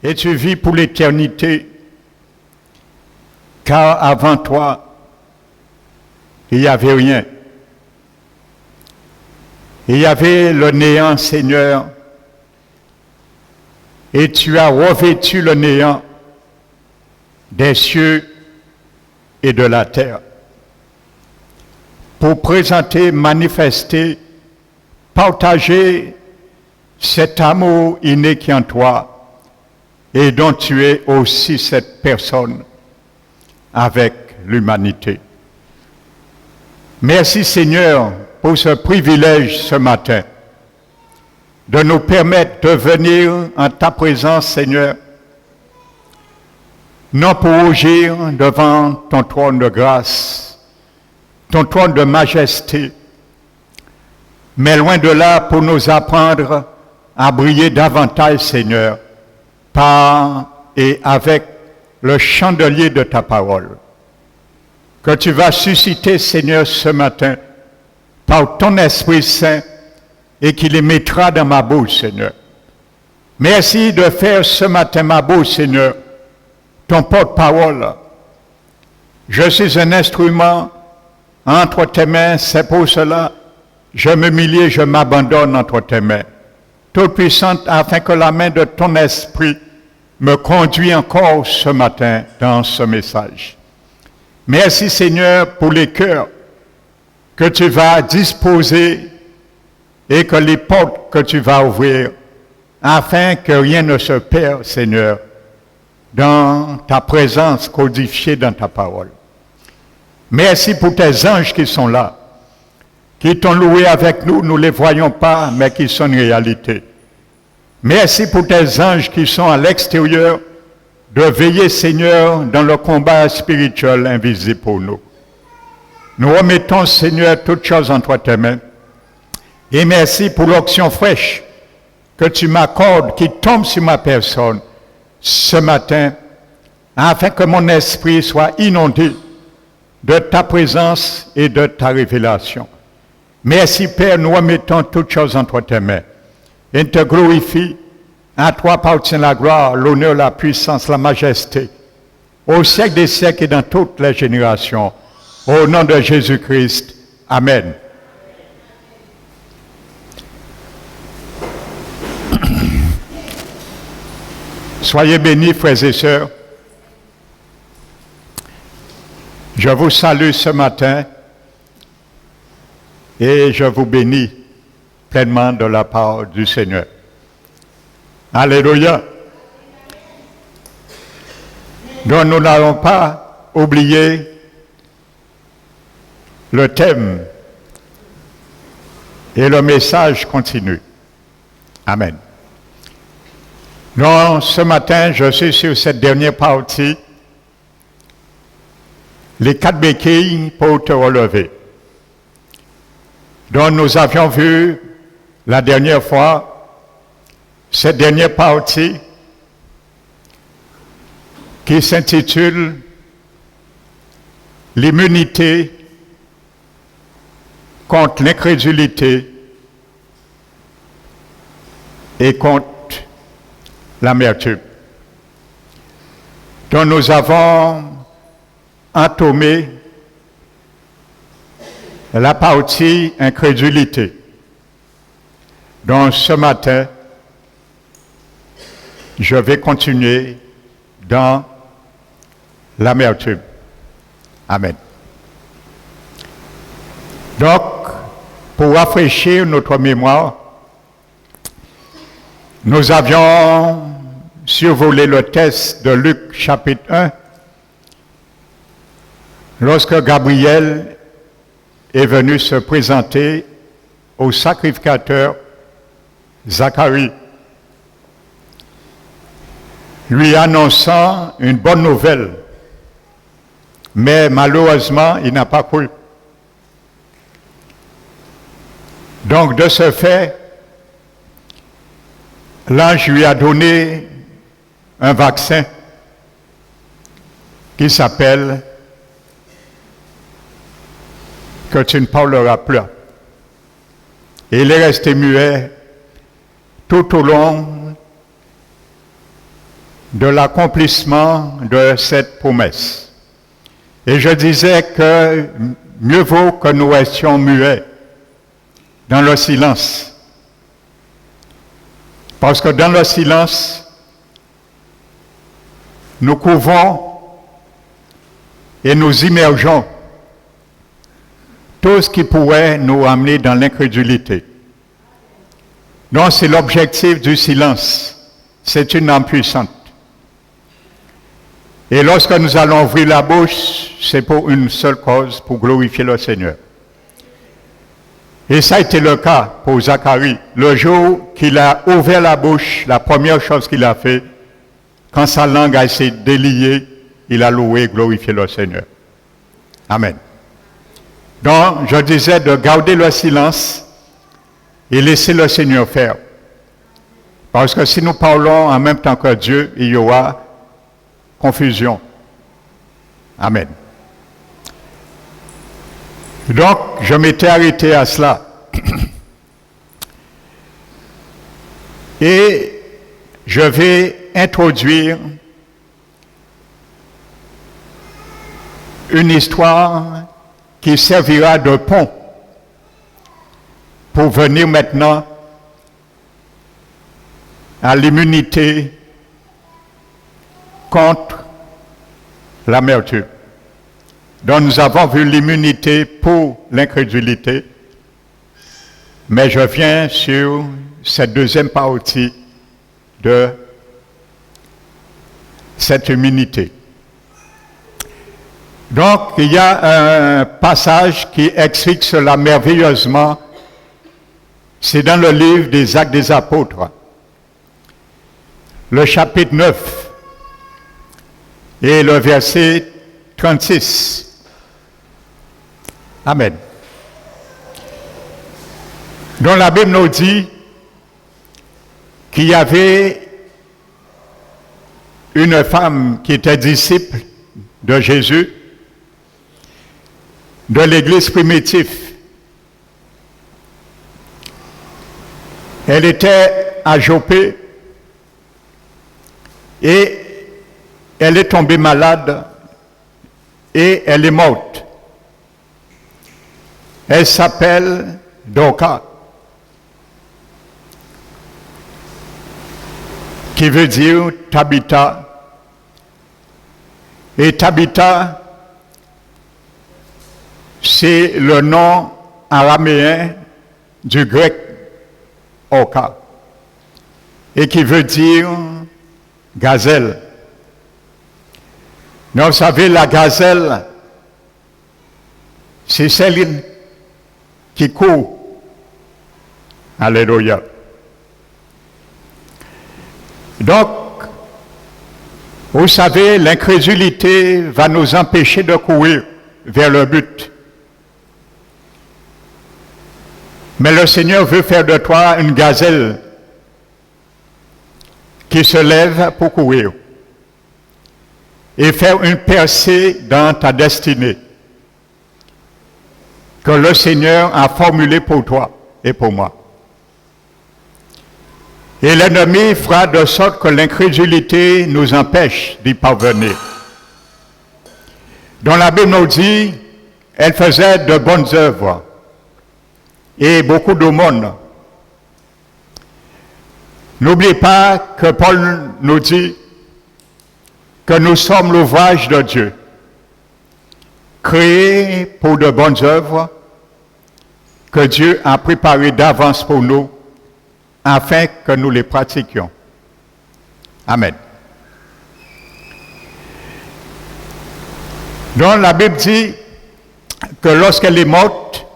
et tu vis pour l'éternité, car avant toi, il n'y avait rien. Il y avait le néant, Seigneur, et tu as revêtu le néant des cieux et de la terre pour présenter, manifester, partager cet amour inné qui est en toi et dont tu es aussi cette personne avec l'humanité. Merci Seigneur pour ce privilège ce matin de nous permettre de venir en ta présence Seigneur, non pour rougir devant ton trône de grâce, ton trône de majesté, mais loin de là pour nous apprendre à briller davantage, Seigneur, par et avec le chandelier de ta parole, que tu vas susciter, Seigneur, ce matin, par ton Esprit Saint, et qu'il les mettra dans ma bouche, Seigneur. Merci de faire ce matin ma bouche, Seigneur, ton porte-parole. Je suis un instrument entre tes mains, c'est pour cela je m'humilie, je m'abandonne entre tes mains, toute puissante, afin que la main de ton esprit me conduise encore ce matin dans ce message. Merci Seigneur pour les cœurs que tu vas disposer et que les portes que tu vas ouvrir, afin que rien ne se perde, Seigneur, dans ta présence codifiée dans ta parole. Merci pour tes anges qui sont là, qui t'ont loué avec nous, nous ne les voyons pas, mais qui sont une réalité. Merci pour tes anges qui sont à l'extérieur, de veiller, Seigneur, dans le combat spirituel invisible pour nous. Nous remettons, Seigneur, toutes choses entre tes mains. Et merci pour l'onction fraîche que tu m'accordes, qui tombe sur ma personne ce matin, afin que mon esprit soit inondé de ta présence et de ta révélation. Merci Père, nous remettons toutes choses entre tes mains. Et te glorifie. À toi appartient la gloire, l'honneur, la puissance, la majesté, au siècle des siècles et dans toutes les générations. Au nom de Jésus-Christ. Amen. Soyez bénis, frères et sœurs. Je vous salue ce matin et je vous bénis pleinement de la part du Seigneur. Alléluia. Donc nous n'allons pas oublier le thème et le message continue. Amen. Donc ce matin, je suis sur cette dernière partie, les 4 béquilles pour te relever. Donc nous avions vu la dernière fois cette dernière partie qui s'intitule « L'immunité contre l'incrédulité et contre l'amertume ». Donc nous avons entamé la partie incrédulité. Donc ce matin, je vais continuer dans l'amertume. Amen. Donc, pour rafraîchir notre mémoire, nous avions survolé le texte de Luc chapitre 1, lorsque Gabriel est venu se présenter au sacrificateur Zacharie, lui annonçant une bonne nouvelle. Mais malheureusement, il n'a pas cru. Donc, de ce fait, l'ange lui a donné un vaccin qui s'appelle « Que tu ne parleras plus ». Et il est resté muet tout au long de l'accomplissement de cette promesse. Et je disais que mieux vaut que nous restions muets dans le silence. Parce que dans le silence, nous couvrons et nous immergeons tout ce qui pourrait nous amener dans l'incrédulité. Donc c'est l'objectif du silence. C'est une âme puissante. Et lorsque nous allons ouvrir la bouche, c'est pour une seule cause, pour glorifier le Seigneur. Et ça a été le cas pour Zacharie. Le jour qu'il a ouvert la bouche, la première chose qu'il a fait, quand sa langue a été déliée, il a loué et glorifié le Seigneur. Amen. Donc, je disais de garder le silence et laisser le Seigneur faire. Parce que si nous parlons en même temps que Dieu, il y aura confusion. Amen. Donc, je m'étais arrêté à cela. Et je vais introduire une histoire qui servira de pont pour venir maintenant à l'immunité contre l'amertume. Donc nous avons vu l'immunité pour l'incrédulité, mais je viens sur cette deuxième partie de cette immunité. Donc il y a un passage qui explique cela merveilleusement, c'est dans le livre des Actes des Apôtres, le chapitre 9 et le verset 36. Amen. Donc la Bible nous dit qu'il y avait une femme qui était disciple de Jésus, de l'église primitive. Elle était à Jopé et elle est tombée malade et elle est morte. Elle s'appelle Dorcas, qui veut dire Tabitha. Et Tabitha, c'est le nom araméen du grec Orca, et qui veut dire gazelle. Mais vous savez, la gazelle, c'est celle qui court. Alléluia. Donc, vous savez, l'incrédulité va nous empêcher de courir vers le but. Mais le Seigneur veut faire de toi une gazelle qui se lève pour courir et faire une percée dans ta destinée que le Seigneur a formulée pour toi et pour moi. Et l'ennemi fera de sorte que l'incrédulité nous empêche d'y parvenir. Dans la Bible nous dit, elle faisait de bonnes œuvres et beaucoup d'aumônes. N'oubliez pas que Paul nous dit que nous sommes l'ouvrage de Dieu, créés pour de bonnes œuvres que Dieu a préparées d'avance pour nous, afin que nous les pratiquions. Amen. Donc la Bible dit que lorsqu'elle est morte,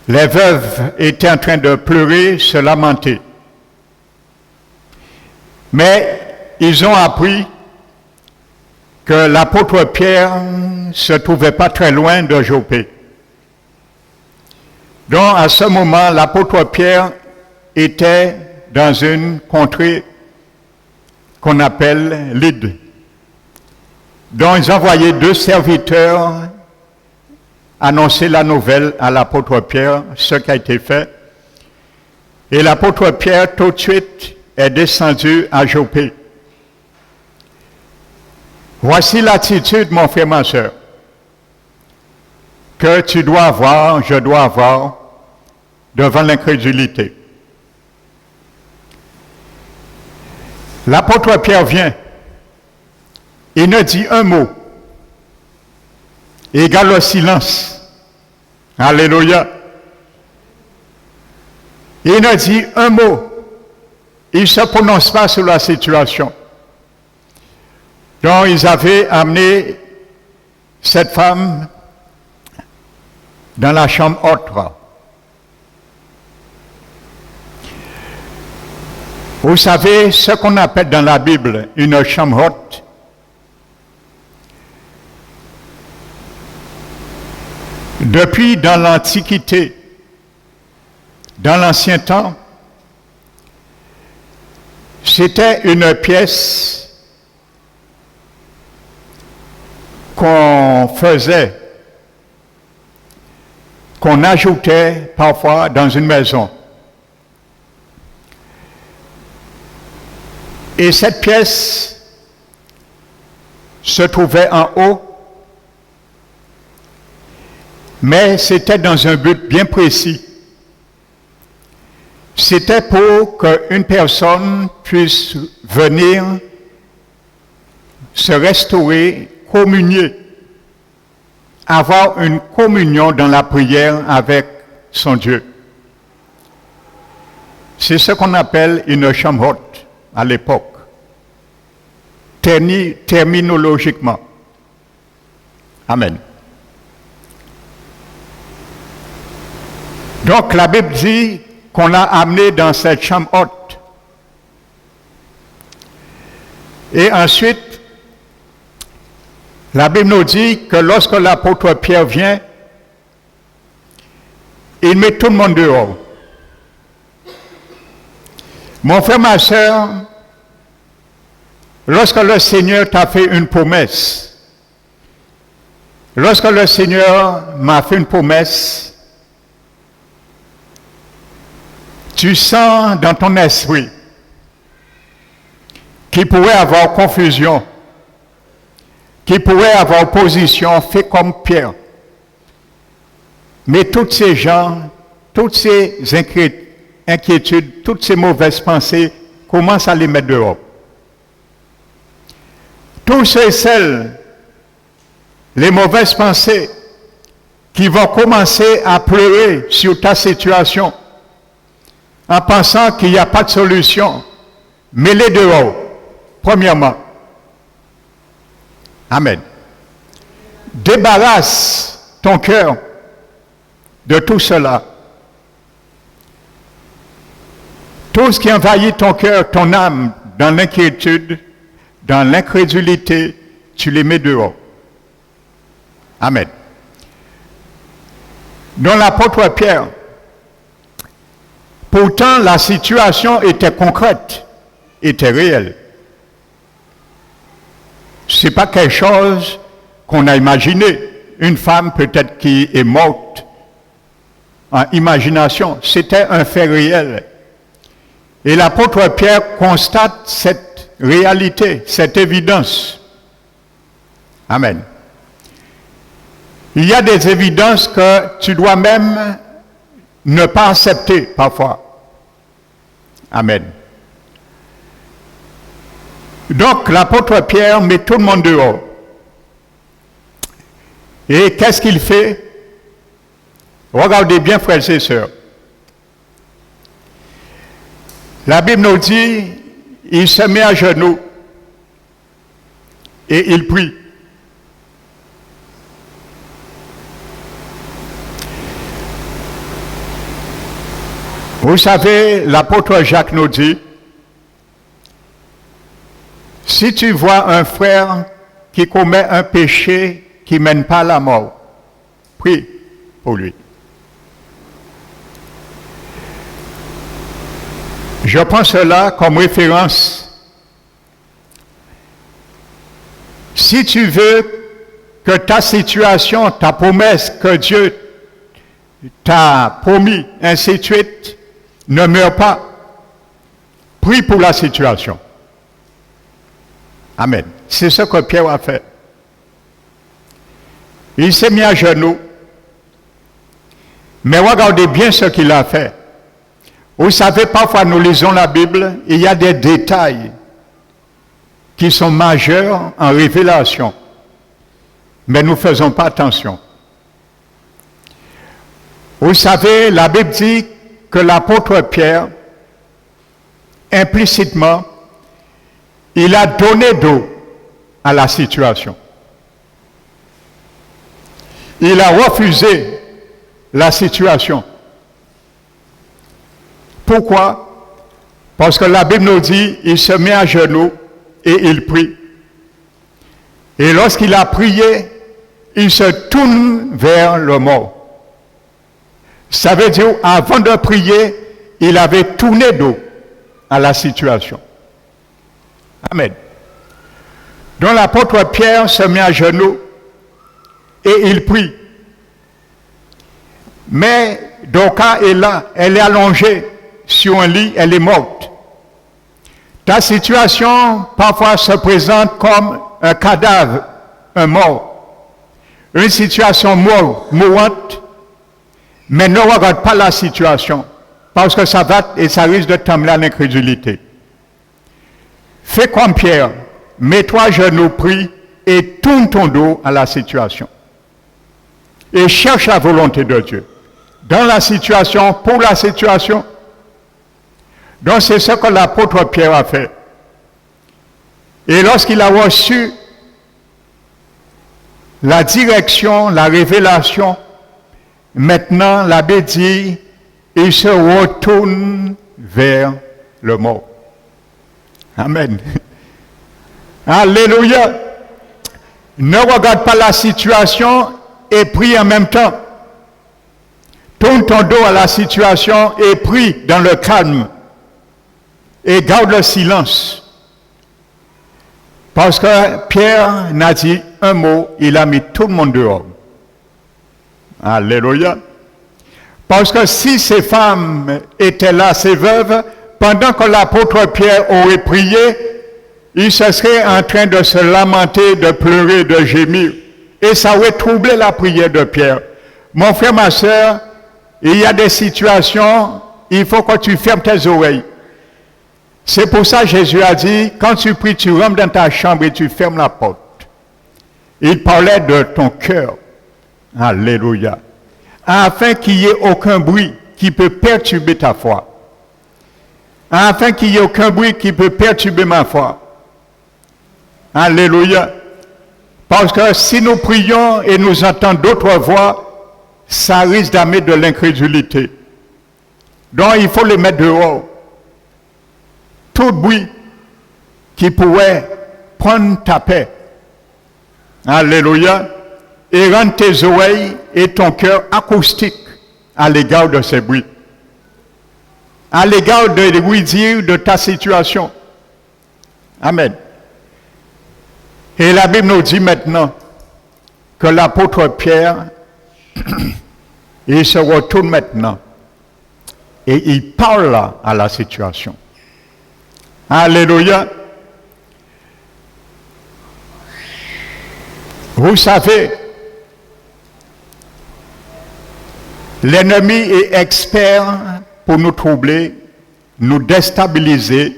les veuves étaient en train de pleurer, se lamenter. Mais ils ont appris que l'apôtre Pierre ne se trouvait pas très loin de Jopé. Donc, à ce moment, l'apôtre Pierre était dans une contrée qu'on appelle Lyde. Donc, ils envoyaient 2 serviteurs annoncer la nouvelle à l'apôtre Pierre, ce qui a été fait. Et l'apôtre Pierre, tout de suite, est descendu à Jopé. Voici l'attitude, mon frère, ma soeur, que tu dois avoir, je dois avoir, devant l'incrédulité. L'apôtre Pierre vient, il ne dit un mot, égale au silence. Alléluia. Il ne dit un mot, il ne se prononce pas sur la situation. Donc ils avaient amené cette femme dans la chambre haute. Vous savez ce qu'on appelle dans la Bible une chambre haute. Depuis dans l'Antiquité, dans l'Ancien Temps, c'était une pièce qu'on faisait, qu'on ajoutait parfois dans une maison. Et cette pièce se trouvait en haut, mais c'était dans un but bien précis. C'était pour qu'une personne puisse venir se restaurer, communier, avoir une communion dans la prière avec son Dieu. C'est ce qu'on appelle une chambre haute à l'époque, terminologiquement. Amen. Donc la Bible dit qu'on l'a amené dans cette chambre haute. Et ensuite, la Bible nous dit que lorsque l'apôtre Pierre vient, il met tout le monde dehors. Mon frère, ma soeur, lorsque le Seigneur t'a fait une promesse, lorsque le Seigneur m'a fait une promesse, tu sens dans ton esprit qu'il pourrait avoir confusion, qu'il pourrait avoir opposition, fait comme Pierre. Mais toutes ces gens, toutes ces inquiétudes, toutes ces mauvaises pensées, commencent à les mettre dehors. Tous ceux et celles, les mauvaises pensées, qui vont commencer à pleurer sur ta situation, en pensant qu'il n'y a pas de solution, mets-les dehors, premièrement. Amen. Débarrasse ton cœur de tout cela. Tout ce qui envahit ton cœur, ton âme, dans l'inquiétude, dans l'incrédulité, tu les mets dehors. Amen. Dans l'apôtre Pierre, pourtant la situation était concrète, était réelle. Ce n'est pas quelque chose qu'on a imaginé. Une femme peut-être qui est morte en imagination. C'était un fait réel. Et l'apôtre Pierre constate cette réalité, cette évidence. Amen. Il y a des évidences que tu dois même ne pas accepter parfois. Amen. Donc l'apôtre Pierre met tout le monde dehors. Et qu'est-ce qu'il fait? Regardez bien, frères et sœurs. La Bible nous dit, il se met à genoux et il prie. Vous savez, l'apôtre Jacques nous dit, si tu vois un frère qui commet un péché qui ne mène pas à la mort, prie pour lui. Je prends cela comme référence. Si tu veux que ta situation, ta promesse que Dieu t'a promis, ainsi de suite, ne meure pas, prie pour la situation. Amen. C'est ce que Pierre a fait. Il s'est mis à genoux. Mais regardez bien ce qu'il a fait. Vous savez, parfois nous lisons la Bible, il y a des détails qui sont majeurs en révélation. Mais nous ne faisons pas attention. Vous savez, la Bible dit que l'apôtre Pierre, implicitement, il a donné d'eau à la situation. Il a refusé la situation. Pourquoi? Parce que la Bible nous dit, il se met à genoux et il prie. Et lorsqu'il a prié, il se tourne vers le mort. Ça veut dire, avant de prier, il avait tourné d'eau à la situation. Amen. Donc l'apôtre Pierre se met à genoux et il prie. Mais Dorcas est là, elle est allongée sur un lit, elle est morte. Ta situation parfois se présente comme un cadavre, un mort. Une situation mourante, mais ne regarde pas la situation, parce que ça va et ça risque de t'amener à l'incrédulité. Fais comme Pierre, mets-toi à genoux, prie et tourne ton dos à la situation. Et cherche la volonté de Dieu. Dans la situation, pour la situation. Donc c'est ce que l'apôtre Pierre a fait. Et lorsqu'il a reçu la direction, la révélation, maintenant la Bible dit, il se retourne vers le mort. Amen. Alléluia. Ne regarde pas la situation et prie en même temps. Tourne ton dos à la situation et prie dans le calme. Et garde le silence. Parce que Pierre n'a dit un mot, il a mis tout le monde dehors. Alléluia. Parce que si ces femmes étaient là, ces veuves, pendant que l'apôtre Pierre aurait prié, il se serait en train de se lamenter, de pleurer, de gémir. Et ça aurait troublé la prière de Pierre. Mon frère, ma soeur, il y a des situations, il faut que tu fermes tes oreilles. C'est pour ça que Jésus a dit, quand tu pries, tu rentres dans ta chambre et tu fermes la porte. Il parlait de ton cœur. Alléluia. Afin qu'il n'y ait aucun bruit qui peut perturber ta foi. Afin qu'il n'y ait aucun bruit qui peut perturber ma foi. Alléluia. Parce que si nous prions et nous entendons d'autres voix, ça risque d'amener de l'incrédulité. Donc il faut les mettre dehors. Tout bruit qui pourrait prendre ta paix. Alléluia. Et rendre tes oreilles et ton cœur acoustiques à l'égard de ces bruits. À l'égard de oui-dire de ta situation. Amen. Et la Bible nous dit maintenant que l'apôtre Pierre, il se retourne maintenant et il parle là à la situation. Alléluia. Vous savez, l'ennemi est expert pour nous troubler, nous déstabiliser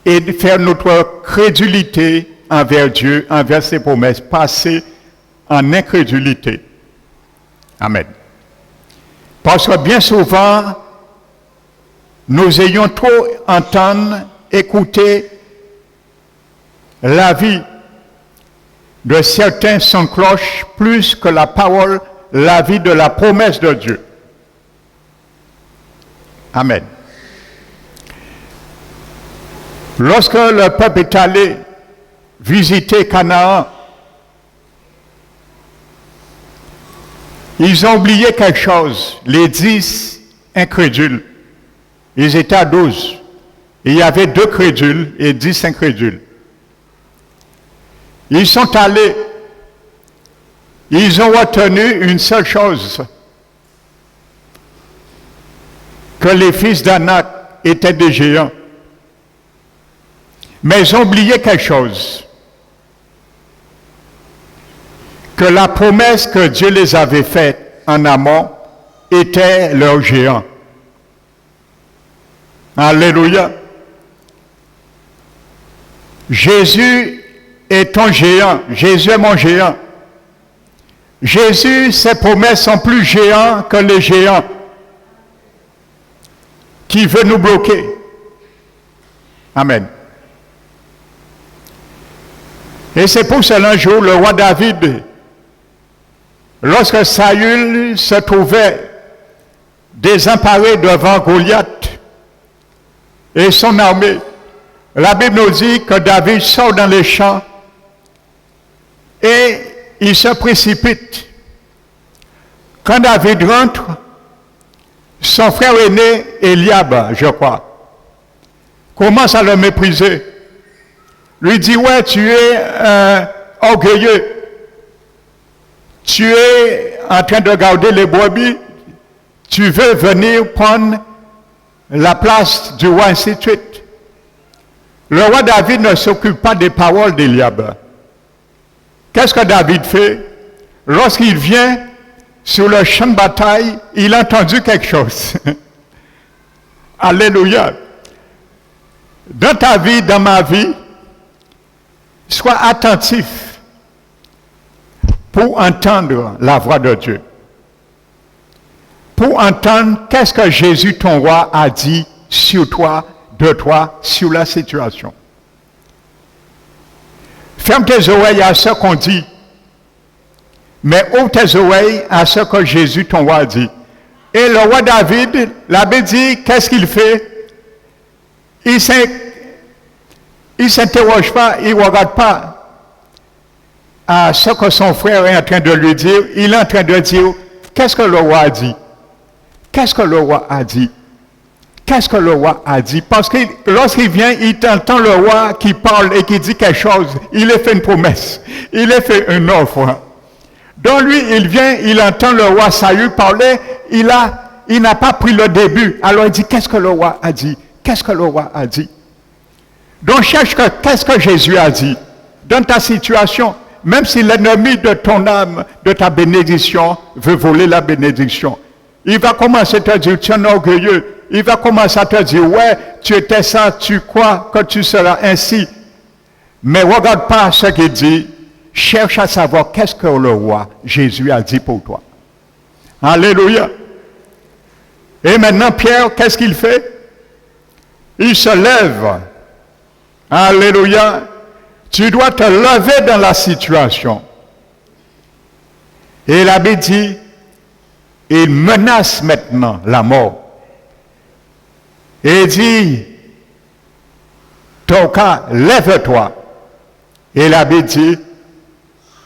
et faire notre crédulité envers Dieu, envers ses promesses, passer en incrédulité. Amen. Parce que bien souvent, nous ayons trop entendre, écouter l'avis de certains sans cloche plus que la parole, l'avis de la promesse de Dieu. Amen. Lorsque le peuple est allé visiter Canaan, ils ont oublié quelque chose, les 10 incrédules. Ils étaient à 12. Il y avait 2 crédules et 10 incrédules. Ils sont allés, ils ont retenu une seule chose, que les fils d'Anak étaient des géants. Mais ils ont oublié quelque chose. Que la promesse que Dieu les avait faite en amont était leur géant. Alléluia. Jésus est ton géant. Jésus est mon géant. Jésus, ses promesses sont plus géantes que les géants qui veulent nous bloquer. Amen. Et c'est pour cela un jour, le roi David, lorsque Saül se trouvait désemparé devant Goliath et son armée, la Bible nous dit que David sort dans les champs et il se précipite. Quand David rentre, son frère aîné, Eliab, je crois, commence à le mépriser. Lui dit, ouais, tu es orgueilleux. Tu es en train de garder les brebis. Tu veux venir prendre la place du roi, ainsi de suite. Le roi David ne s'occupe pas des paroles d'Eliab. Qu'est-ce que David fait? Lorsqu'il vient sur le champ de bataille, il a entendu quelque chose. Alléluia. Dans ta vie, dans ma vie, sois attentif pour entendre la voix de Dieu. Pour entendre qu'est-ce que Jésus, ton roi, a dit sur toi, de toi, sur la situation. Ferme tes oreilles à ce qu'on dit, mais ouvre tes oreilles à ce que Jésus, ton roi, dit. Et le roi David, la Bible dit, qu'est-ce qu'il fait? Il ne s'interroge pas, il ne regarde pas à ce que son frère est en train de lui dire. Il est en train de dire, qu'est-ce que le roi a dit? Qu'est-ce que le roi a dit? Qu'est-ce que le roi a dit? Parce que lorsqu'il vient, il entend le roi qui parle et qui dit quelque chose. Il a fait une promesse. Il a fait une offre. Donc lui, il vient, il entend le roi Saül parler. Il n'a pas pris le début. Alors il dit, qu'est-ce que le roi a dit? Qu'est-ce que le roi a dit? Donc cherche qu'est-ce que Jésus a dit dans ta situation. Même si l'ennemi de ton âme, de ta bénédiction, veut voler la bénédiction. Il va commencer à te dire, tu es un orgueilleux. Il va commencer à te dire, ouais, tu étais ça, tu crois que tu seras ainsi. Mais regarde pas ce qu'il dit. Cherche à savoir qu'est-ce que le roi Jésus a dit pour toi. Alléluia. Et maintenant, Pierre, qu'est-ce qu'il fait? Il se lève. Alléluia. Tu dois te lever dans la situation. Et la Bible dit, il menace maintenant la mort. Et il dit, Toka, lève-toi. Et la Bible dit,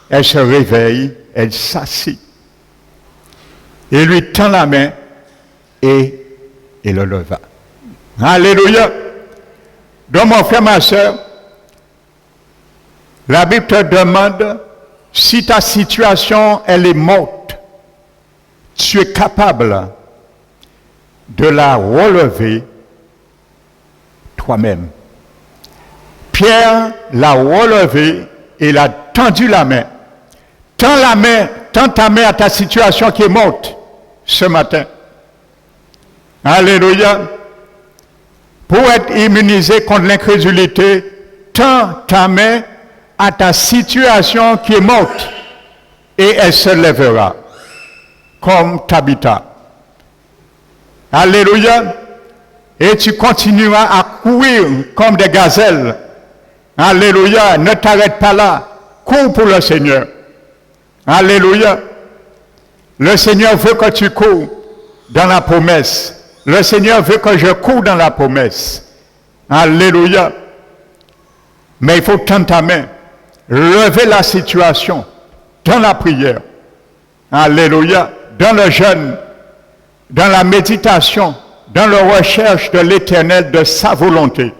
elle se réveille, elle s'assit. Il lui tend la main et il le leva. Alléluia. Donc mon frère, ma soeur, la Bible te demande, si ta situation, elle est morte, tu es capable de la relever toi-même. Pierre l'a relevé et il a tendu la main. Tends ta main à ta situation qui est morte ce matin. Alléluia. Pour être immunisé contre l'incrédulité, tends ta main à ta situation qui est morte et elle se lèvera comme Tabitha. Alléluia. Et tu continueras à courir comme des gazelles. Alléluia. Ne t'arrête pas là. Cours pour le Seigneur. Alléluia. Le Seigneur veut que tu cours dans la promesse. Le Seigneur veut que je cours dans la promesse. Alléluia. Mais il faut tendre ta main. Lever la situation dans la prière. Alléluia. Dans le jeûne. Dans la méditation. Dans la recherche de l'Éternel, de sa volonté.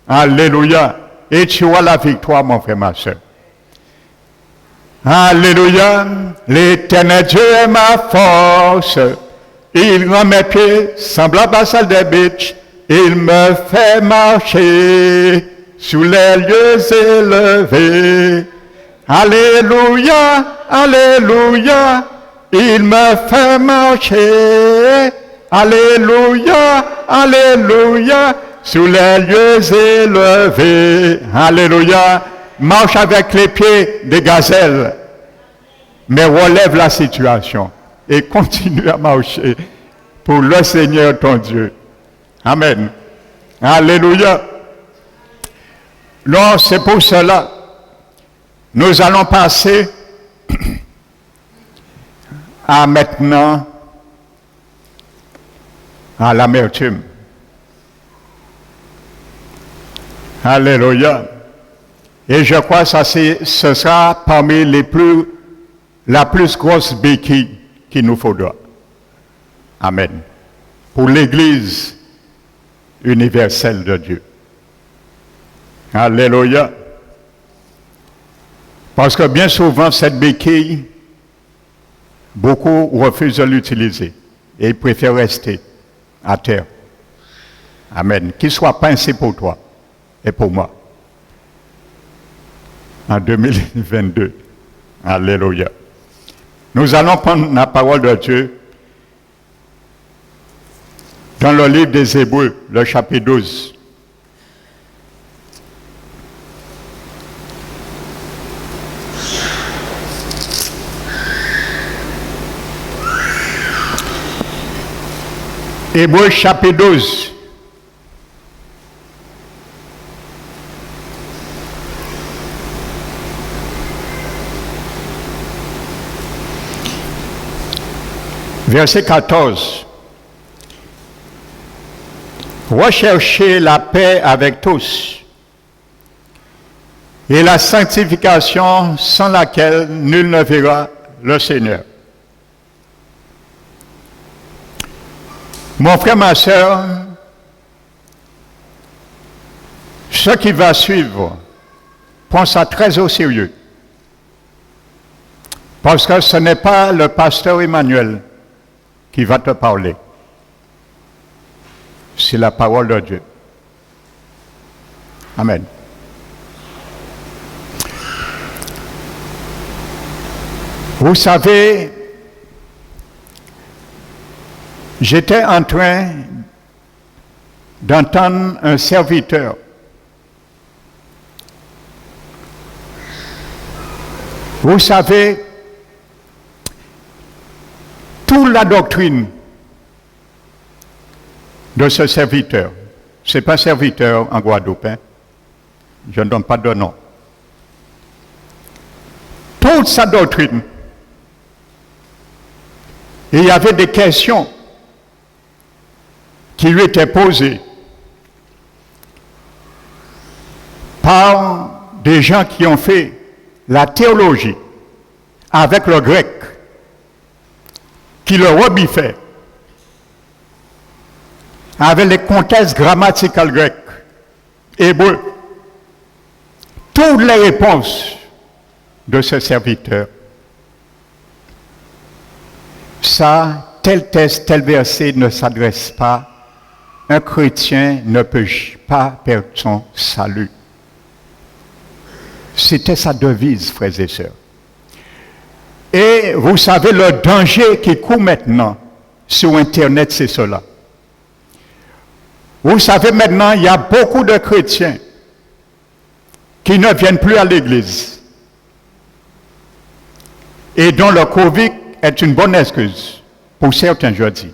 Alléluia. Et tu auras la victoire, mon frère, ma soeur. Alléluia. L'Éternel Dieu est ma force. Il rend mes pieds semblables à celle des biches. Il me fait marcher sous les lieux élevés. Alléluia, alléluia, il me fait marcher. Alléluia, alléluia, sous les lieux élevés. Alléluia, marche avec les pieds des gazelles, mais relève la situation et continue à marcher pour le Seigneur ton Dieu. Amen. Alléluia. Non, c'est pour cela, nous allons passer à maintenant à l'amertume. Alléluia. Et je crois que ce sera parmi la plus grosse béquille qu'il nous faudra. Amen. Pour l'Église universelle de Dieu. Alléluia. Parce que bien souvent, cette béquille, beaucoup refusent de l'utiliser et ils préfèrent rester à terre. Amen. Qu'il soit pincé pour toi et pour moi. En 2022. Alléluia. Nous allons prendre la parole de Dieu dans le livre des Hébreux, le chapitre 12. Hébreux chapitre 12. Verset 14. Recherchez la paix avec tous et la sanctification sans laquelle nul ne verra le Seigneur. Mon frère, ma soeur, ce qui va suivre, prends ça très au sérieux. Parce que ce n'est pas le pasteur Emmanuel qui va te parler. C'est la parole de Dieu. Amen. Vous savez, j'étais en train d'entendre un serviteur vous savez, toute la doctrine de ce serviteur, ce n'est pas serviteur en Guadeloupe, hein? Je ne donne pas de nom. Toute sa doctrine, il y avait des questions qui lui étaient posées par des gens qui ont fait la théologie avec le grec, qui le rebiffaient avec les contextes grammaticaux grecs, hébreux. Toutes les réponses de ce serviteur, ça, tel texte, tel verset ne s'adresse pas. Un chrétien ne peut pas perdre son salut. C'était sa devise, frères et sœurs. Et vous savez, le danger qui court maintenant sur Internet, c'est cela. Vous savez, maintenant, il y a beaucoup de chrétiens qui ne viennent plus à l'église et dont le Covid est une bonne excuse pour certains, je dis.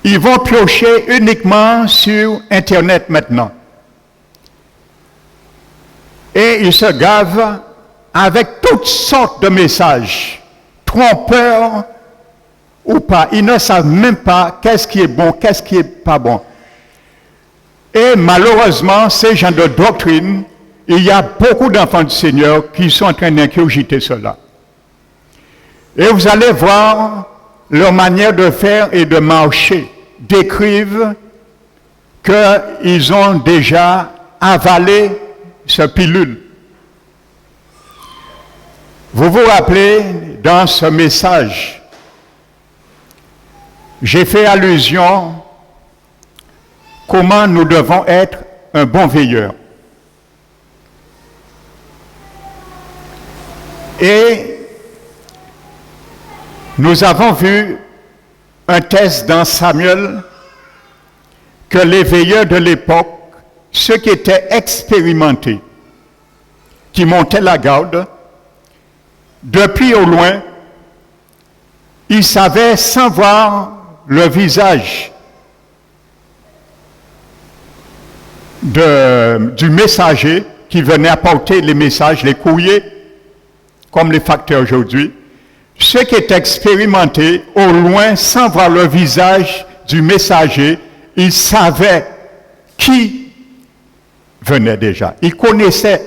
Ils vont piocher uniquement sur Internet maintenant. Et ils se gavent avec toutes sortes de messages, trompeurs ou pas. Ils ne savent même pas qu'est-ce qui est bon, qu'est-ce qui n'est pas bon. Et malheureusement, ces gens de doctrine, il y a beaucoup d'enfants du Seigneur qui sont en train d'incurgiter cela. Et vous allez voir leur manière de faire et de marcher, décrivent qu'ils ont déjà avalé ce pilule. Vous vous rappelez, dans ce message, j'ai fait allusion comment nous devons être un bon veilleur. Et nous avons vu un test dans Samuel que les veilleurs de l'époque, ceux qui étaient expérimentés, qui montaient la garde, depuis au loin, ils savaient sans voir le visage du messager qui venait apporter les messages, les courriers, comme les facteurs aujourd'hui. Ceux qui étaient expérimentés, au loin, sans voir le visage du messager, ils savaient qui venait déjà. Ils connaissaient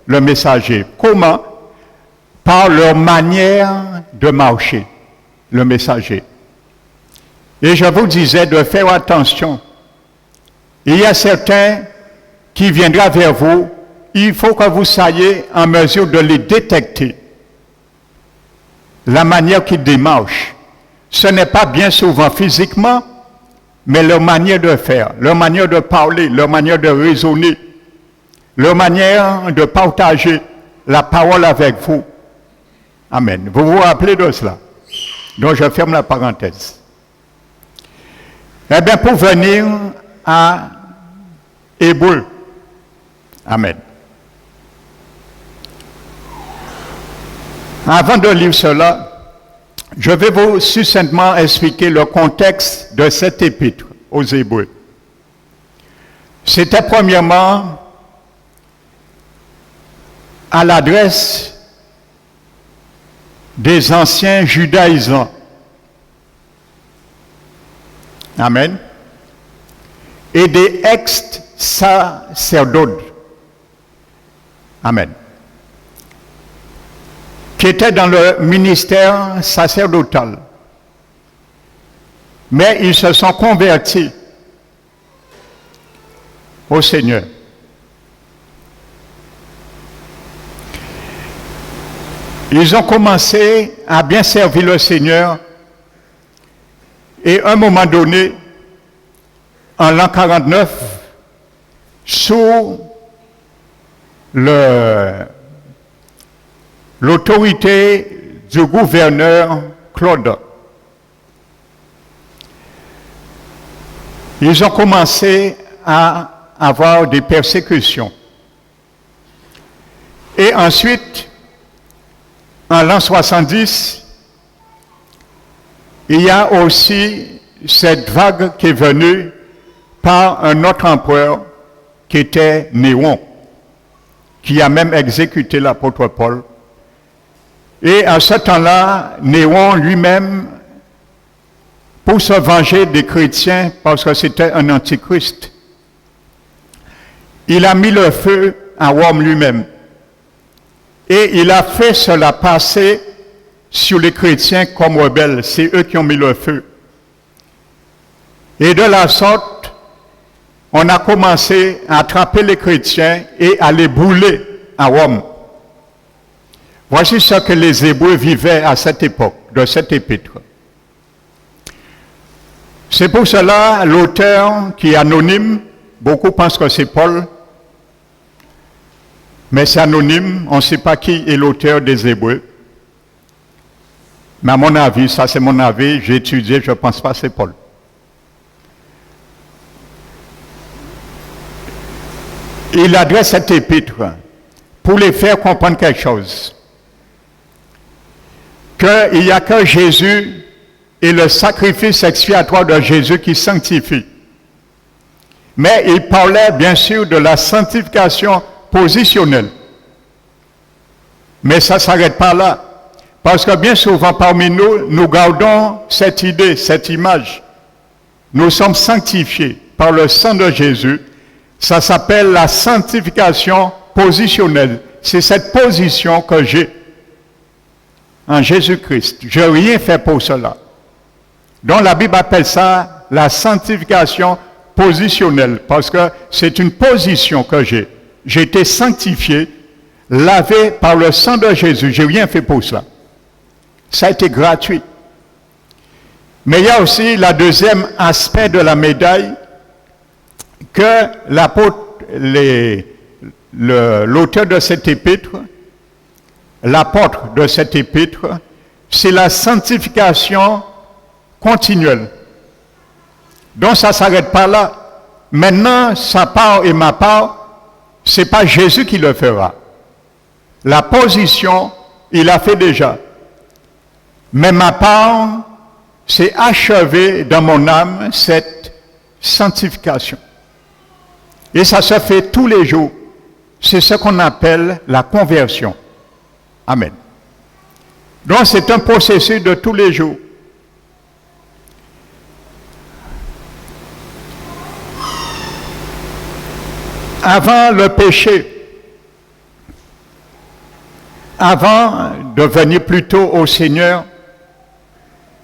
le messager. Comment? Par leur manière de marcher, le messager. Et je vous disais de faire attention. Il y a certains qui viendront vers vous, il faut que vous soyez en mesure de les détecter. La manière qu'ils démarchent. Ce n'est pas bien souvent physiquement, mais leur manière de faire, leur manière de parler, leur manière de raisonner, leur manière de partager la parole avec vous. Amen. Vous vous rappelez de cela? Donc je ferme la parenthèse. Eh bien, pour venir à Hébreu. Amen. Avant de lire cela, je vais vous succinctement expliquer le contexte de cet épître aux Hébreux. C'était premièrement à l'adresse des anciens judaïsants. Amen. Et des ex-sacerdotes. Amen. Qui étaient dans le ministère sacerdotal. Mais ils se sont convertis au Seigneur. Ils ont commencé à bien servir le Seigneur et à un moment donné, en l'an 49, sous l'autorité du gouverneur Claude, ils ont commencé à avoir des persécutions. Et ensuite, en l'an 70, il y a aussi cette vague qui est venue par un autre empereur qui était Néron, qui a même exécuté l'apôtre Paul. Et à ce temps-là, Néron lui-même, pour se venger des chrétiens, parce que c'était un antichrist, il a mis le feu à Rome lui-même. Et il a fait cela passer sur les chrétiens comme rebelles. C'est eux qui ont mis le feu. Et de la sorte, on a commencé à attraper les chrétiens et à les brûler à Rome. Voici ce que les Hébreux vivaient à cette époque, de cet épître. C'est pour cela, l'auteur qui est anonyme, beaucoup pensent que c'est Paul, mais c'est anonyme, on ne sait pas qui est l'auteur des Hébreux. Mais à mon avis, ça c'est mon avis, j'ai étudié, je ne pense pas que c'est Paul. Il adresse cet épître pour les faire comprendre quelque chose. Qu'il n'y a que Jésus et le sacrifice expiatoire de Jésus qui sanctifie. Mais il parlait bien sûr de la sanctification positionnelle. Mais ça ne s'arrête pas là. Parce que bien souvent parmi nous, nous gardons cette idée, cette image. Nous sommes sanctifiés par le sang de Jésus. Ça s'appelle la sanctification positionnelle. C'est cette position que j'ai en Jésus-Christ. Je n'ai rien fait pour cela. Donc la Bible appelle ça la sanctification positionnelle. Parce que c'est une position que j'ai. J'ai été sanctifié, lavé par le sang de Jésus. Je n'ai rien fait pour cela. Ça a été gratuit. Mais il y a aussi le deuxième aspect de la médaille, que l'auteur de cet épître, l'apôtre de cet épître, c'est la sanctification continuelle. Donc ça ne s'arrête pas là. Maintenant, sa part et ma part, ce n'est pas Jésus qui le fera. La position, il a fait déjà. Mais ma part, c'est achever dans mon âme cette sanctification. Et ça se fait tous les jours. C'est ce qu'on appelle la conversion. Amen. Donc c'est un processus de tous les jours. Avant le péché, avant de venir plutôt au Seigneur,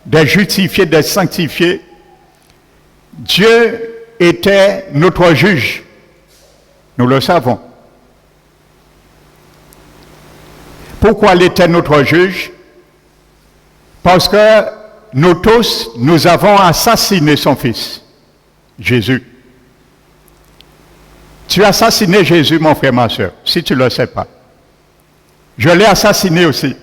d'être justifié, d'être sanctifié, Dieu était notre juge. Nous le savons. Pourquoi il était notre juge? Parce que nous tous, nous avons assassiné son fils, Jésus. Tu as assassiné Jésus, mon frère, ma soeur, si tu ne le sais pas. Je l'ai assassiné aussi.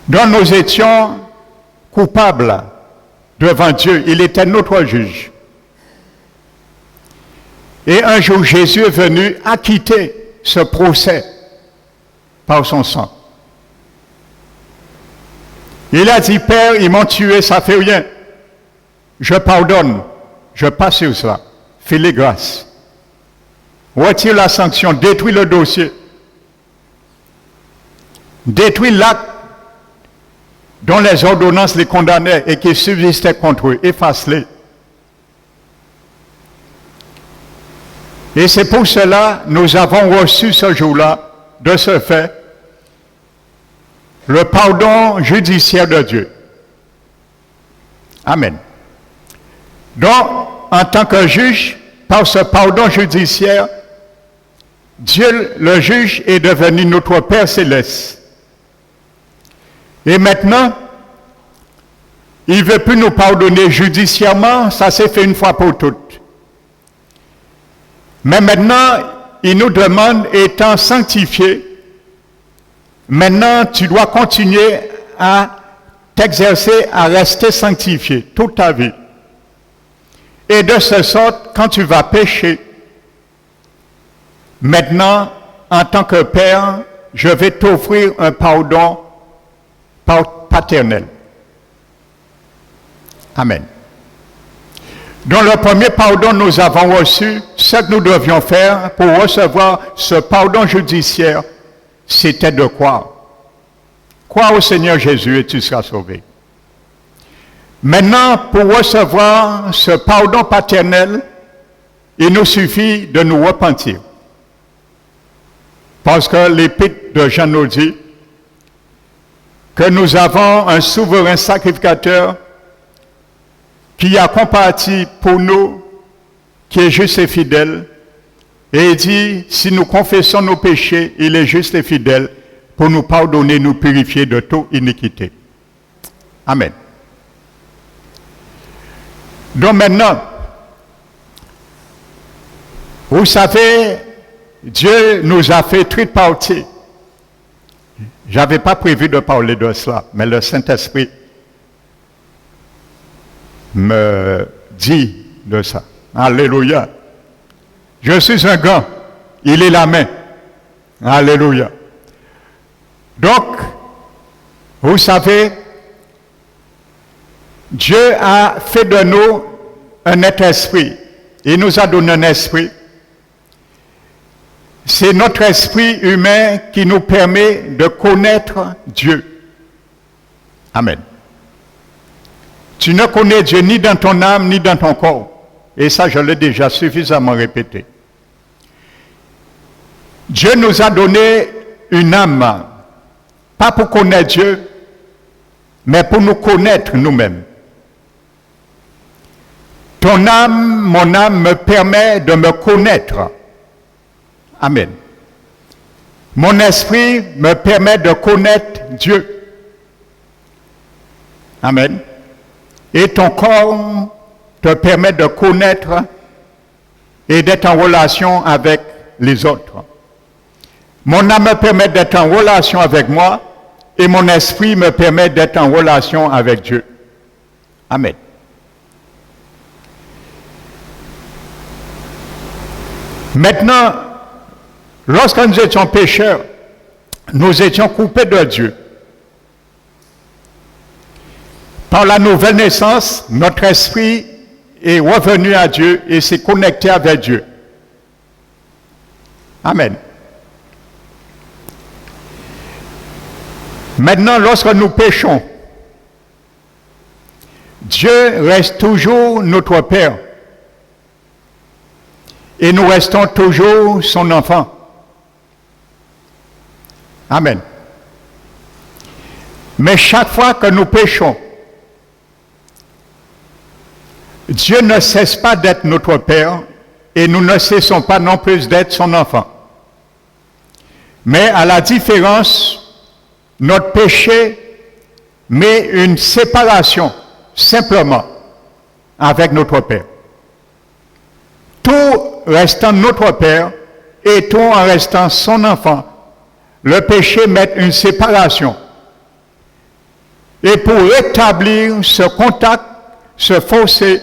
Donc nous étions coupables devant Dieu. Il était notre juge. Et un jour, Jésus est venu acquitter ce procès par son sang. Il a dit, Père, ils m'ont tué, ça fait rien. Je pardonne. Je passe sur cela. Fais-les grâces. Retire la sanction. Détruis le dossier. Détruis l'acte dont les ordonnances les condamnaient et qui subsistaient contre eux. Efface-les. Et c'est pour cela que nous avons reçu ce jour-là, de ce fait, le pardon judiciaire de Dieu. Amen. Donc, en tant que juge, par ce pardon judiciaire, Dieu, le juge, est devenu notre Père céleste. Et maintenant, il ne veut plus nous pardonner judiciairement, ça s'est fait une fois pour toutes. Mais maintenant, il nous demande, étant sanctifié, maintenant tu dois continuer à t'exercer, à rester sanctifié toute ta vie. Et de ce sorte, quand tu vas pécher, maintenant, en tant que Père, je vais t'offrir un pardon paternel. Amen. Dans le premier pardon nous avons reçu, ce que nous devions faire pour recevoir ce pardon judiciaire, c'était de croire. Crois au Seigneur Jésus et tu seras sauvé. Maintenant, pour recevoir ce pardon paternel, il nous suffit de nous repentir. Parce que l'épître de Jean nous dit que nous avons un souverain sacrificateur qui a compati pour nous, qui est juste et fidèle, et il dit, si nous confessons nos péchés, il est juste et fidèle pour nous pardonner, nous purifier de toute iniquité. Amen. Donc maintenant, vous savez, Dieu nous a fait tripartie. Je n'avais pas prévu de parler de cela, mais le Saint-Esprit me dit de ça. Alléluia. Je suis un gant, il est la main. Alléluia. Donc, vous savez, Dieu a fait de nous un être esprit. Il nous a donné un esprit. C'est notre esprit humain qui nous permet de connaître Dieu. Amen. Tu ne connais Dieu ni dans ton âme, ni dans ton corps. Et ça, je l'ai déjà suffisamment répété. Dieu nous a donné une âme, pas pour connaître Dieu, mais pour nous connaître nous-mêmes. Ton âme, mon âme me permet de me connaître. Amen. Mon esprit me permet de connaître Dieu. Amen. Et ton corps te permet de connaître et d'être en relation avec les autres. Mon âme me permet d'être en relation avec moi et mon esprit me permet d'être en relation avec Dieu. Amen. Maintenant, lorsque nous étions pécheurs, nous étions coupés de Dieu. Par la nouvelle naissance, notre esprit est revenu à Dieu et s'est connecté avec Dieu. Amen. Maintenant, lorsque nous péchons, Dieu reste toujours notre Père. Et nous restons toujours son enfant. Amen. Mais chaque fois que nous péchons, Dieu ne cesse pas d'être notre Père et nous ne cessons pas non plus d'être son enfant. Mais à la différence, notre péché met une séparation simplement avec notre Père. Tout restant notre Père et tout en restant son enfant, le péché met une séparation. Et pour rétablir ce contact, ce fossé,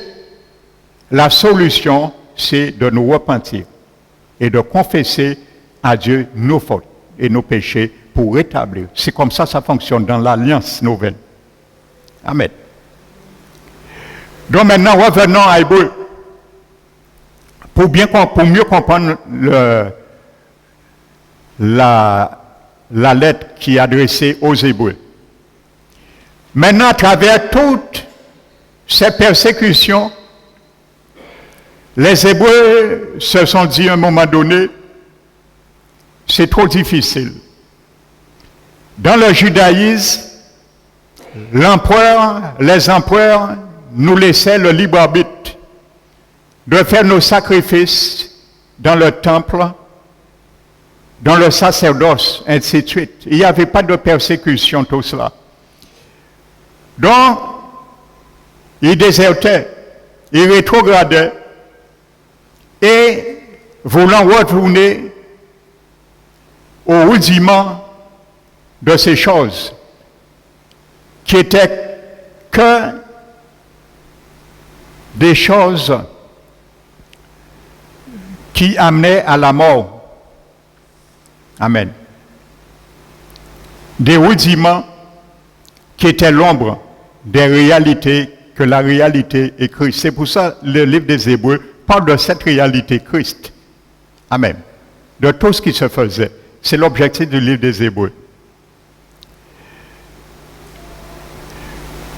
la solution, c'est de nous repentir et de confesser à Dieu nos fautes et nos péchés pour rétablir. C'est comme ça fonctionne dans l'Alliance nouvelle. Amen. Donc maintenant, revenons à Hébreu. Pour mieux comprendre la lettre qui est adressée aux Hébreux. Maintenant, à travers toutes ces persécutions, les Hébreux se sont dit à un moment donné, c'est trop difficile. Dans le judaïsme, les empereurs nous laissaient le libre arbitre de faire nos sacrifices dans le temple, dans le sacerdoce, ainsi de suite. Il n'y avait pas de persécution, tout cela. Donc, ils désertaient, ils rétrogradaient, et voulant retourner au rudiment de ces choses, qui étaient que des choses qui amenaient à la mort. Amen. Des rudiments qui étaient l'ombre des réalités que la réalité est Christ. C'est pour ça que le livre des Hébreux parle de cette réalité Christ. Amen. De tout ce qui se faisait. C'est l'objectif du livre des Hébreux.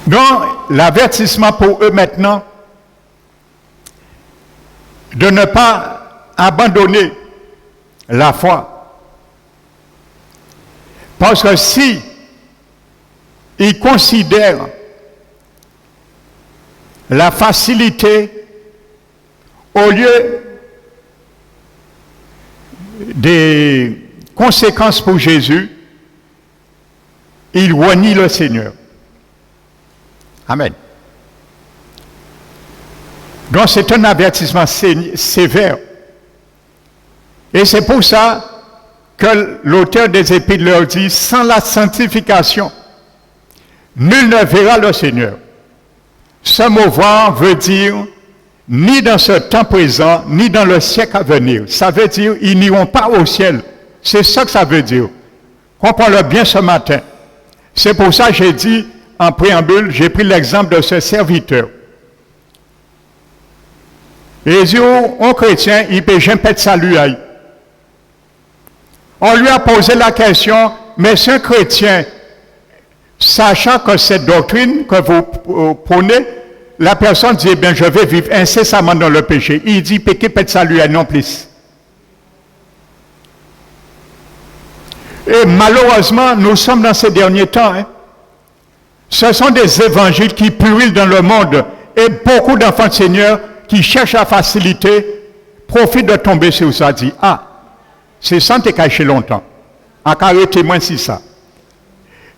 Donc, l'avertissement pour eux maintenant, de ne pas abandonner la foi. Parce que si ils considèrent la facilité au lieu des conséquences pour Jésus, ils renient le Seigneur. Amen. Donc c'est un avertissement sévère. Et c'est pour ça que l'auteur des Épîtres leur dit, sans la sanctification, nul ne verra le Seigneur. Ce mot voir veut dire ni dans ce temps présent, ni dans le siècle à venir. Ça veut dire ils n'iront pas au ciel. C'est ça que ça veut dire. Comprends-le bien ce matin. C'est pour ça que j'ai dit en préambule, j'ai pris l'exemple de ce serviteur. Et il dit, un chrétien, il peut jamais de salut. On lui a posé la question, mais c'est un chrétien, sachant que cette doctrine que vous prenez, la personne dit, eh bien, je vais vivre incessamment dans le péché. Il dit, péché peut salut non plus. Et malheureusement, nous sommes dans ces derniers temps. Ce sont des évangiles qui pullulent dans le monde. Et beaucoup d'enfants de Seigneur qui cherchent la facilité profitent de tomber sur ça. Dit, ah, c'est ça qui est caché longtemps. En carré témoin, c'est ça.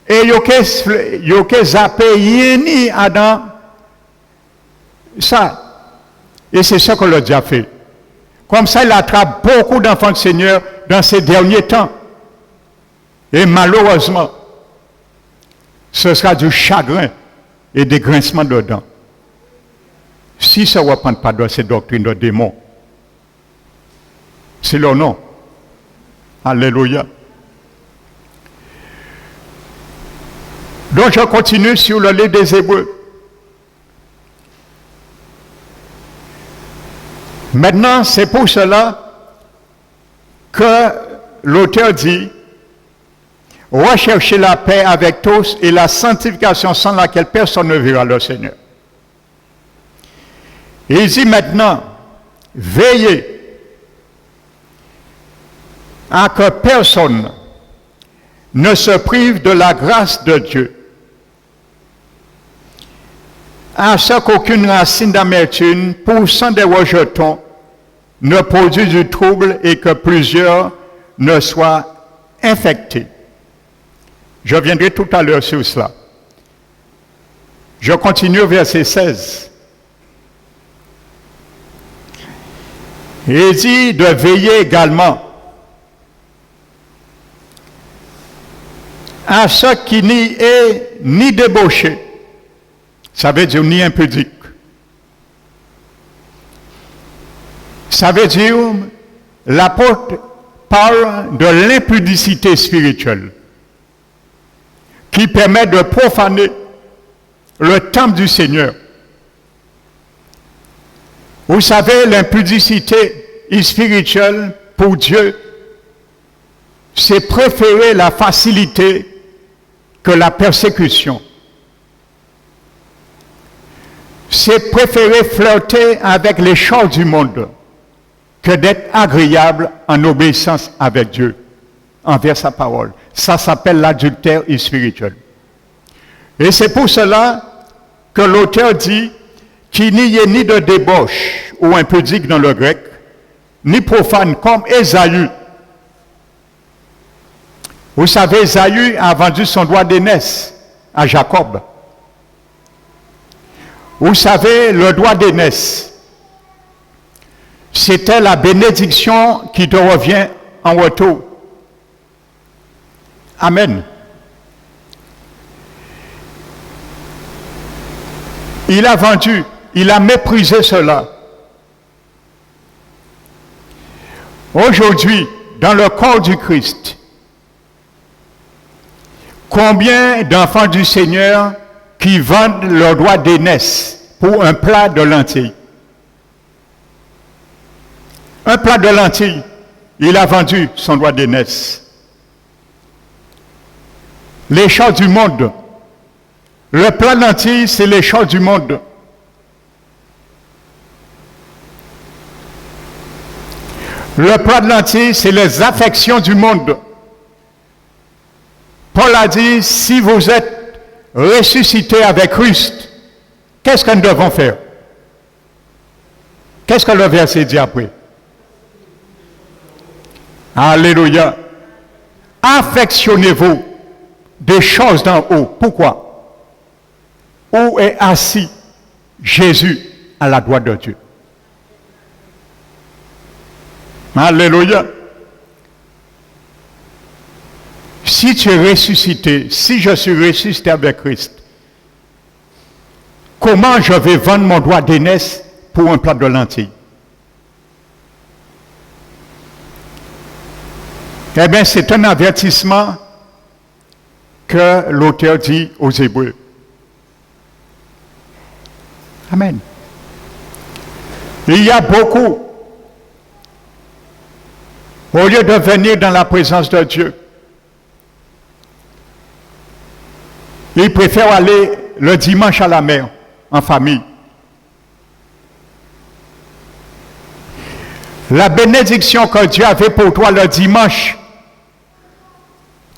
Et il y a zappé yéni Adam. Ça, Et c'est ça que le diable fait. Comme ça, il attrape beaucoup d'enfants du Seigneur dans ces derniers temps. Et malheureusement, ce sera du chagrin et des grincements de dents. Si ça ne reprend pas de ces doctrines de démons, c'est leur nom. Alléluia. Donc je continue sur le livre des Hébreux. Maintenant, c'est pour cela que l'auteur dit « Recherchez la paix avec tous et la sanctification sans laquelle personne ne verra le Seigneur. » Et il dit maintenant « Veillez à que personne ne se prive de la grâce de Dieu, à ce qu'aucune racine d'amertume, poussant des rejetons, ne produise du trouble et que plusieurs ne soient infectés. » Je reviendrai tout à l'heure sur cela. Je continue au verset 16. Il dit de veiller également à ce qui n'y est ni débauché, ça veut dire ni impudique. Ça veut dire, l'apôtre parle de l'impudicité spirituelle qui permet de profaner le temple du Seigneur. Vous savez, l'impudicité spirituelle pour Dieu, c'est préférer la facilité que la persécution. C'est préférer flirter avec les choses du monde que d'être agréable en obéissance avec Dieu, envers sa parole. Ça s'appelle l'adultère spirituel. Et c'est pour cela que l'auteur dit qu'il n'y ait ni de débauche ou impudique dans le grec, ni profane comme Ésaü. Vous savez, Ésaü a vendu son droit d'aînesse à Jacob. Vous savez, le droit d'aînesse, c'était la bénédiction qui te revient en retour. Amen. Il a vendu, il a méprisé cela. Aujourd'hui, dans le corps du Christ, combien d'enfants du Seigneur qui vendent leur droit d'aînesse pour un plat de lentilles? Un plat de lentilles, il a vendu son droit d'aînesse. Les choses du monde. Le plat de lentilles, c'est les choses du monde. Le plat de lentilles, c'est les affections du monde. Paul a dit, si vous êtes ressuscité avec Christ, qu'est-ce que nous devons faire? Qu'est-ce que le verset dit après? Alléluia. Affectionnez-vous des choses d'en haut. Pourquoi? Où est assis Jésus à la droite de Dieu? Alléluia. Si tu es ressuscité, si je suis ressuscité avec Christ, comment je vais vendre mon droit d'aînesse pour un plat de lentilles? Eh bien, c'est un avertissement que l'auteur dit aux Hébreux. Amen. Il y a beaucoup, au lieu de venir dans la présence de Dieu, ils préfèrent aller le dimanche à la mer, en famille. La bénédiction que Dieu avait pour toi le dimanche,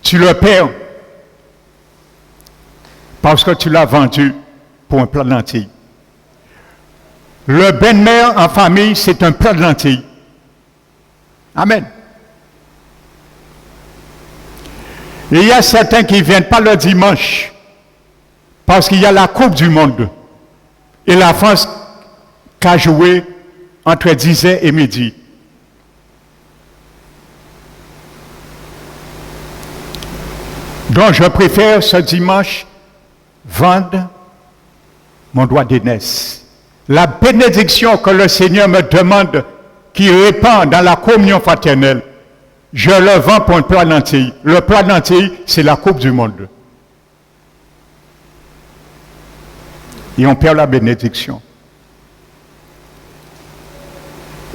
tu le perds parce que tu l'as vendu pour un plat de lentilles. Le bain-de-mer en famille, c'est un plat de lentilles. Amen. Et il y a certains qui ne viennent pas le dimanche parce qu'il y a la Coupe du Monde. Et la France qui a joué entre 10h et midi. Donc je préfère ce dimanche vendre mon droit d'aînesse. La bénédiction que le Seigneur me demande, qui répand dans la communion fraternelle, je le vends pour un plat d'lentilles. Le plat d'lentilles, c'est la coupe du monde. Et on perd la bénédiction.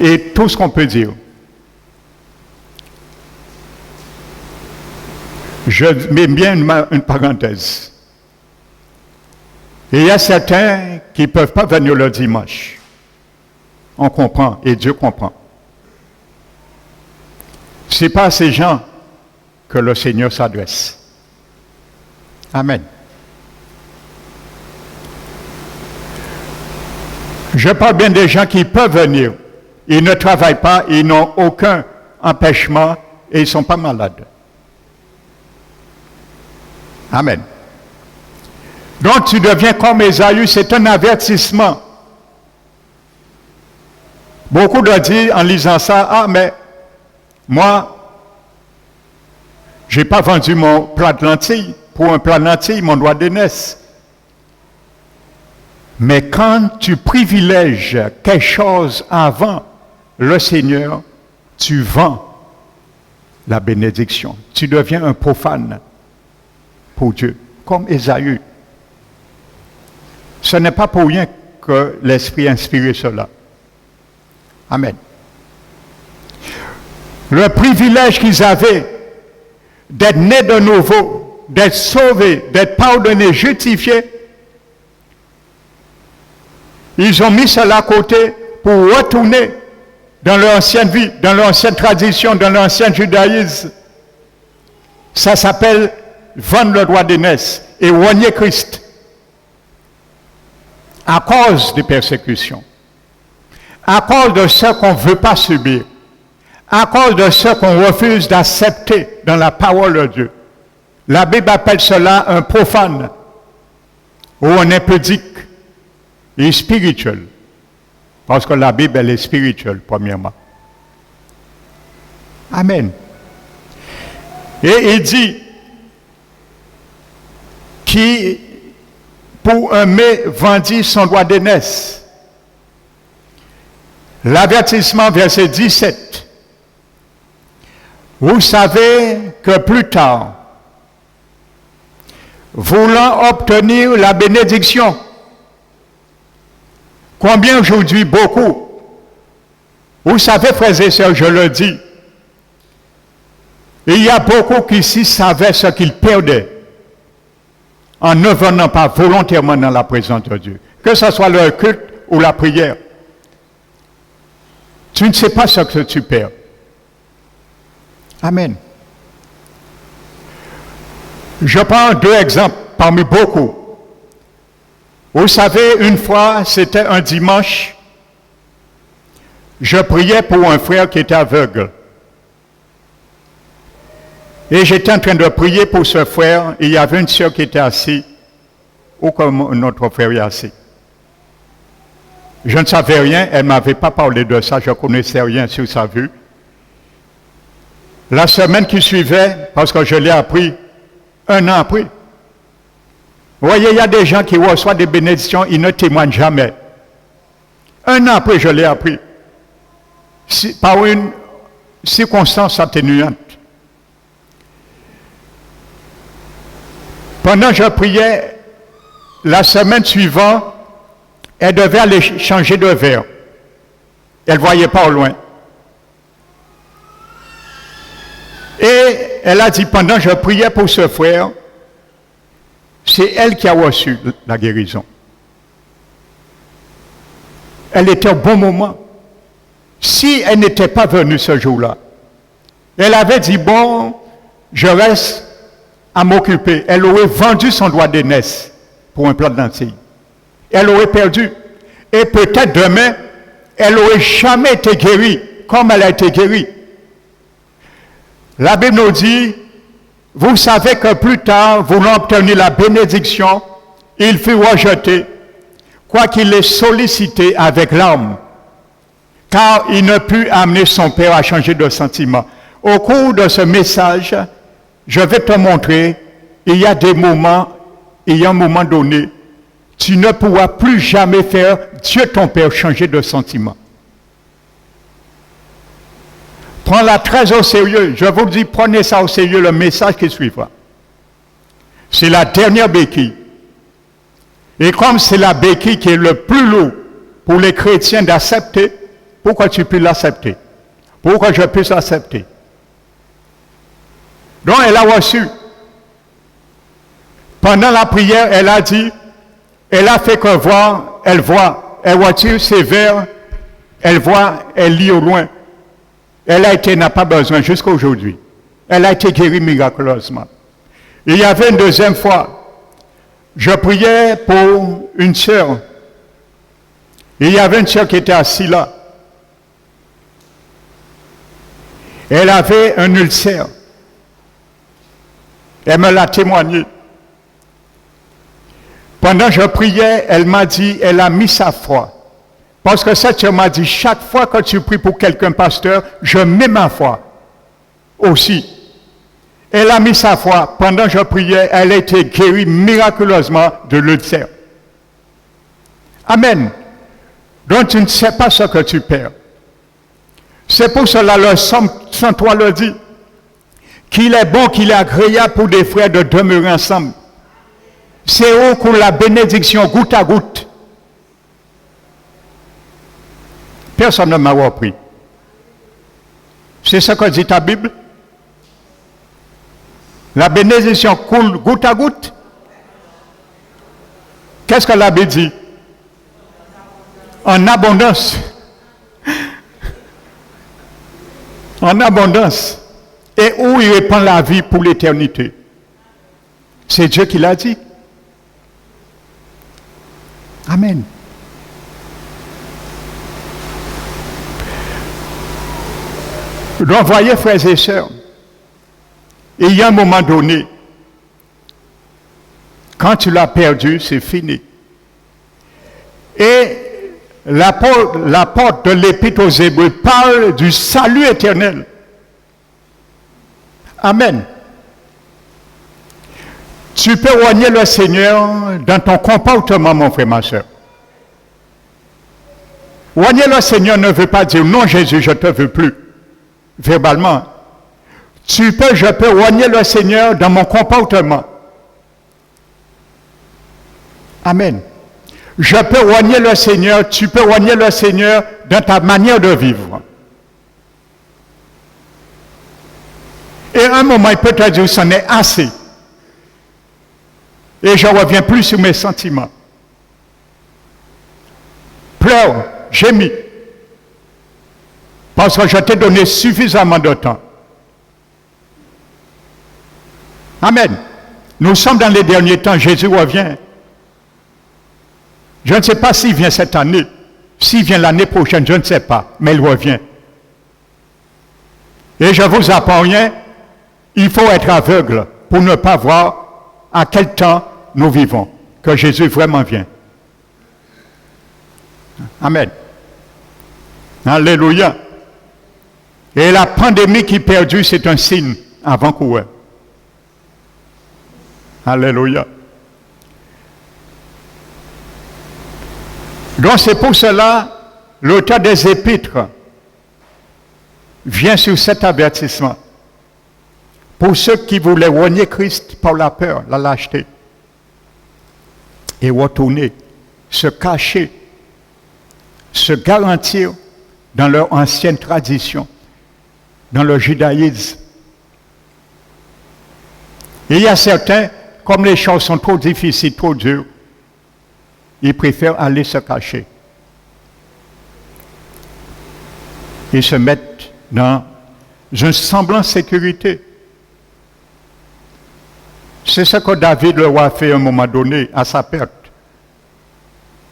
Et tout ce qu'on peut dire. Je mets bien une parenthèse. Et il y a certains qui ne peuvent pas venir le dimanche. On comprend, et Dieu comprend. Ce n'est pas à ces gens que le Seigneur s'adresse. Amen. Je parle bien des gens qui peuvent venir. Ils ne travaillent pas, ils n'ont aucun empêchement et ils ne sont pas malades. Amen. Donc tu deviens comme Ésaü, c'est un avertissement. Beaucoup de dire en lisant ça, ah mais moi, je n'ai pas vendu mon plat de lentilles, pour un plat de lentilles, mon droit d'aînesse. Mais quand tu privilèges quelque chose avant le Seigneur, tu vends la bénédiction. Tu deviens un profane pour Dieu, comme Ésaü. Ce n'est pas pour rien que l'Esprit a inspiré cela. Amen. Le privilège qu'ils avaient d'être nés de nouveau, d'être sauvés, d'être pardonnés, justifiés, ils ont mis cela à côté pour retourner dans leur ancienne vie, dans leur ancienne tradition, dans leur ancien judaïsme. Ça s'appelle vendre le droit d'aînesse et renier Christ à cause des persécutions, à cause de ce qu'on ne veut pas subir, à cause de ce qu'on refuse d'accepter dans la parole de Dieu. La Bible appelle cela un profane ou un impudique et spirituel. Parce que la Bible, elle est spirituelle, premièrement. Amen. Et il dit, qui, pour un mai, vendit son droit d'aînesse. L'avertissement, verset 17. Vous savez que plus tard, voulant obtenir la bénédiction, combien aujourd'hui? Beaucoup. Vous savez, frères et sœurs, je le dis, il y a beaucoup qui ici savaient ce qu'ils perdaient en ne venant pas volontairement dans la présence de Dieu. Que ce soit le culte ou la prière. Tu ne sais pas ce que tu perds. Amen. Je prends 2 exemples parmi beaucoup. Vous savez, une fois, c'était un dimanche, je priais pour un frère qui était aveugle. Et j'étais en train de prier pour ce frère, et il y avait une sœur qui était assise, ou comme notre frère est assis. Je ne savais rien, elle ne m'avait pas parlé de ça, je ne connaissais rien sur sa vue. La semaine qui suivait, parce que je l'ai appris, 1 an après, vous voyez, il y a des gens qui reçoivent des bénédictions, ils ne témoignent jamais. 1 an après, je l'ai appris. Par une circonstance atténuante. Pendant que je priais, la semaine suivante, elle devait aller changer de verre. Elle ne voyait pas au loin. Et elle a dit, pendant que je priais pour ce frère, c'est elle qui a reçu la guérison. Elle était au bon moment. Si elle n'était pas venue ce jour-là, elle avait dit, bon, je reste à m'occuper. Elle aurait vendu son droit d'aînesse pour un plat de lentilles. Elle aurait perdu. Et peut-être demain, elle n'aurait jamais été guérie comme elle a été guérie. La Bible nous dit, vous savez que plus tard, voulant obtenir la bénédiction, il fut rejeté, quoiqu'il ait sollicité avec larmes. car il ne put amener son père à changer de sentiment. Au cours de ce message, je vais te montrer, il y a des moments, il y a un moment donné, tu ne pourras plus jamais faire Dieu ton père changer de sentiment. Prends-la très au sérieux. Je vous dis, prenez ça au sérieux, le message qui suivra. C'est la dernière béquille. Et comme c'est la béquille qui est le plus lourd pour les chrétiens d'accepter, pourquoi tu peux l'accepter? Pourquoi je puisse l'accepter? Donc elle a reçu. Pendant la prière, elle a dit, elle a fait que voir, elle voit, elle retire ses verres, elle voit, elle lit au loin. Elle a été, n'a pas besoin jusqu'à aujourd'hui. Elle a été guérie miraculeusement. Il y avait une deuxième fois, je priais pour une sœur. Il y avait une sœur qui était assise là. Elle avait un ulcère. Elle me l'a témoigné. Pendant que je priais, elle m'a dit, elle a mis sa foi. Parce que cette sœur m'a dit, chaque fois que tu pries pour quelqu'un, pasteur, je mets ma foi aussi. Elle a mis sa foi. Pendant que je priais, elle a été guérie miraculeusement de l'ulcère. Amen. Donc tu ne sais pas ce que tu perds. C'est pour cela le Somme 103 le dit, qu'il est bon, qu'il est agréable pour des frères de demeurer ensemble. C'est où pour la bénédiction goutte à goutte. Personne ne m'a repris. C'est ce que dit ta Bible. La bénédiction coule goutte à goutte. Qu'est-ce que la Bible dit? En abondance. En abondance. Et où il répand la vie pour l'éternité. C'est Dieu qui l'a dit. Amen. Donc, voyez, frères et sœurs, il y a un moment donné, quand tu l'as perdu, c'est fini. Et la porte de l'Épître aux Hébreux parle du salut éternel. Amen. Tu peux renier le Seigneur dans ton comportement, mon frère, ma soeur. Renier le Seigneur ne veut pas dire non, Jésus, je ne te veux plus. Verbalement. Je peux renier le Seigneur dans mon comportement. Amen. Je peux renier le Seigneur, tu peux renier le Seigneur dans ta manière de vivre. Et à un moment, il peut te dire, c'en est assez. Et je ne reviens plus sur mes sentiments. Pleure, gémis. Parce que je t'ai donné suffisamment de temps. Amen. Nous sommes dans les derniers temps, Jésus revient. Je ne sais pas s'il vient cette année, s'il vient l'année prochaine, je ne sais pas, mais il revient. Et je vous apprends rien, il faut être aveugle pour ne pas voir à quel temps nous vivons, que Jésus vraiment vient. Amen. Alléluia. Et la pandémie qui perdure, c'est un signe avant-coureur. Alléluia. Donc c'est pour cela, l'auteur des Épîtres vient sur cet avertissement. Pour ceux qui voulaient renier Christ par la peur, la lâcheté, et retourner, se cacher, se garantir dans leur ancienne tradition, dans le judaïsme. Et il y a certains, comme les choses sont trop difficiles, trop dures, ils préfèrent aller se cacher. Ils se mettent dans un semblant de sécurité. C'est ce que David le roi a fait à un moment donné, à sa perte.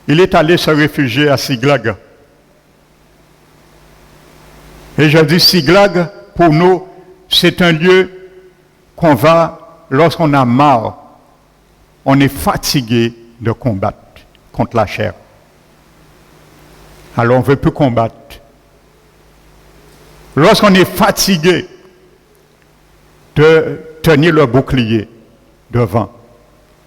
Il est allé se réfugier à Siglag. Et je dis Siglag, pour nous, c'est un lieu qu'on va lorsqu'on a marre, on est fatigué de combattre contre la chair. Alors on ne veut plus combattre. Lorsqu'on est fatigué de tenir le bouclier devant,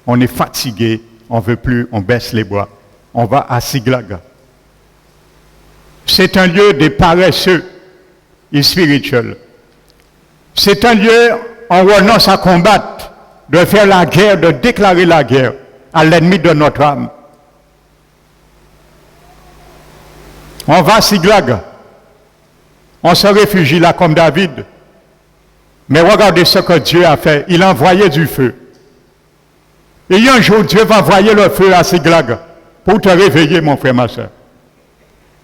on est fatigué, on ne veut plus, on baisse les bras. On va à Siglag. C'est un lieu des paresseux et spirituels. C'est un lieu où on renonce à combattre, de faire la guerre, de déclarer la guerre à l'ennemi de notre âme. On va à Siglag. On se réfugie là comme David. Mais regardez ce que Dieu a fait. Il a envoyé du feu. Et un jour, Dieu va envoyer le feu à Siglag pour te réveiller, mon frère, ma soeur.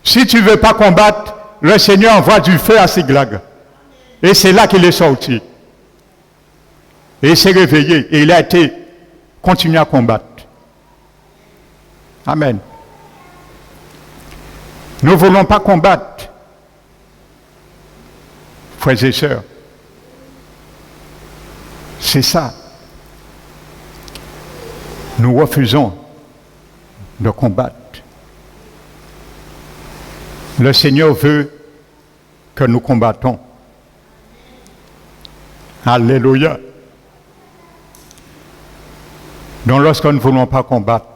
Si tu ne veux pas combattre, le Seigneur envoie du feu à Siglag. Et c'est là qu'il est sorti. Et il s'est réveillé. Et il a été continué à combattre. Amen. Nous ne voulons pas combattre, frères et sœurs. C'est ça. Nous refusons de combattre. Le Seigneur veut que nous combattons. Alléluia. Donc lorsque nous ne voulons pas combattre,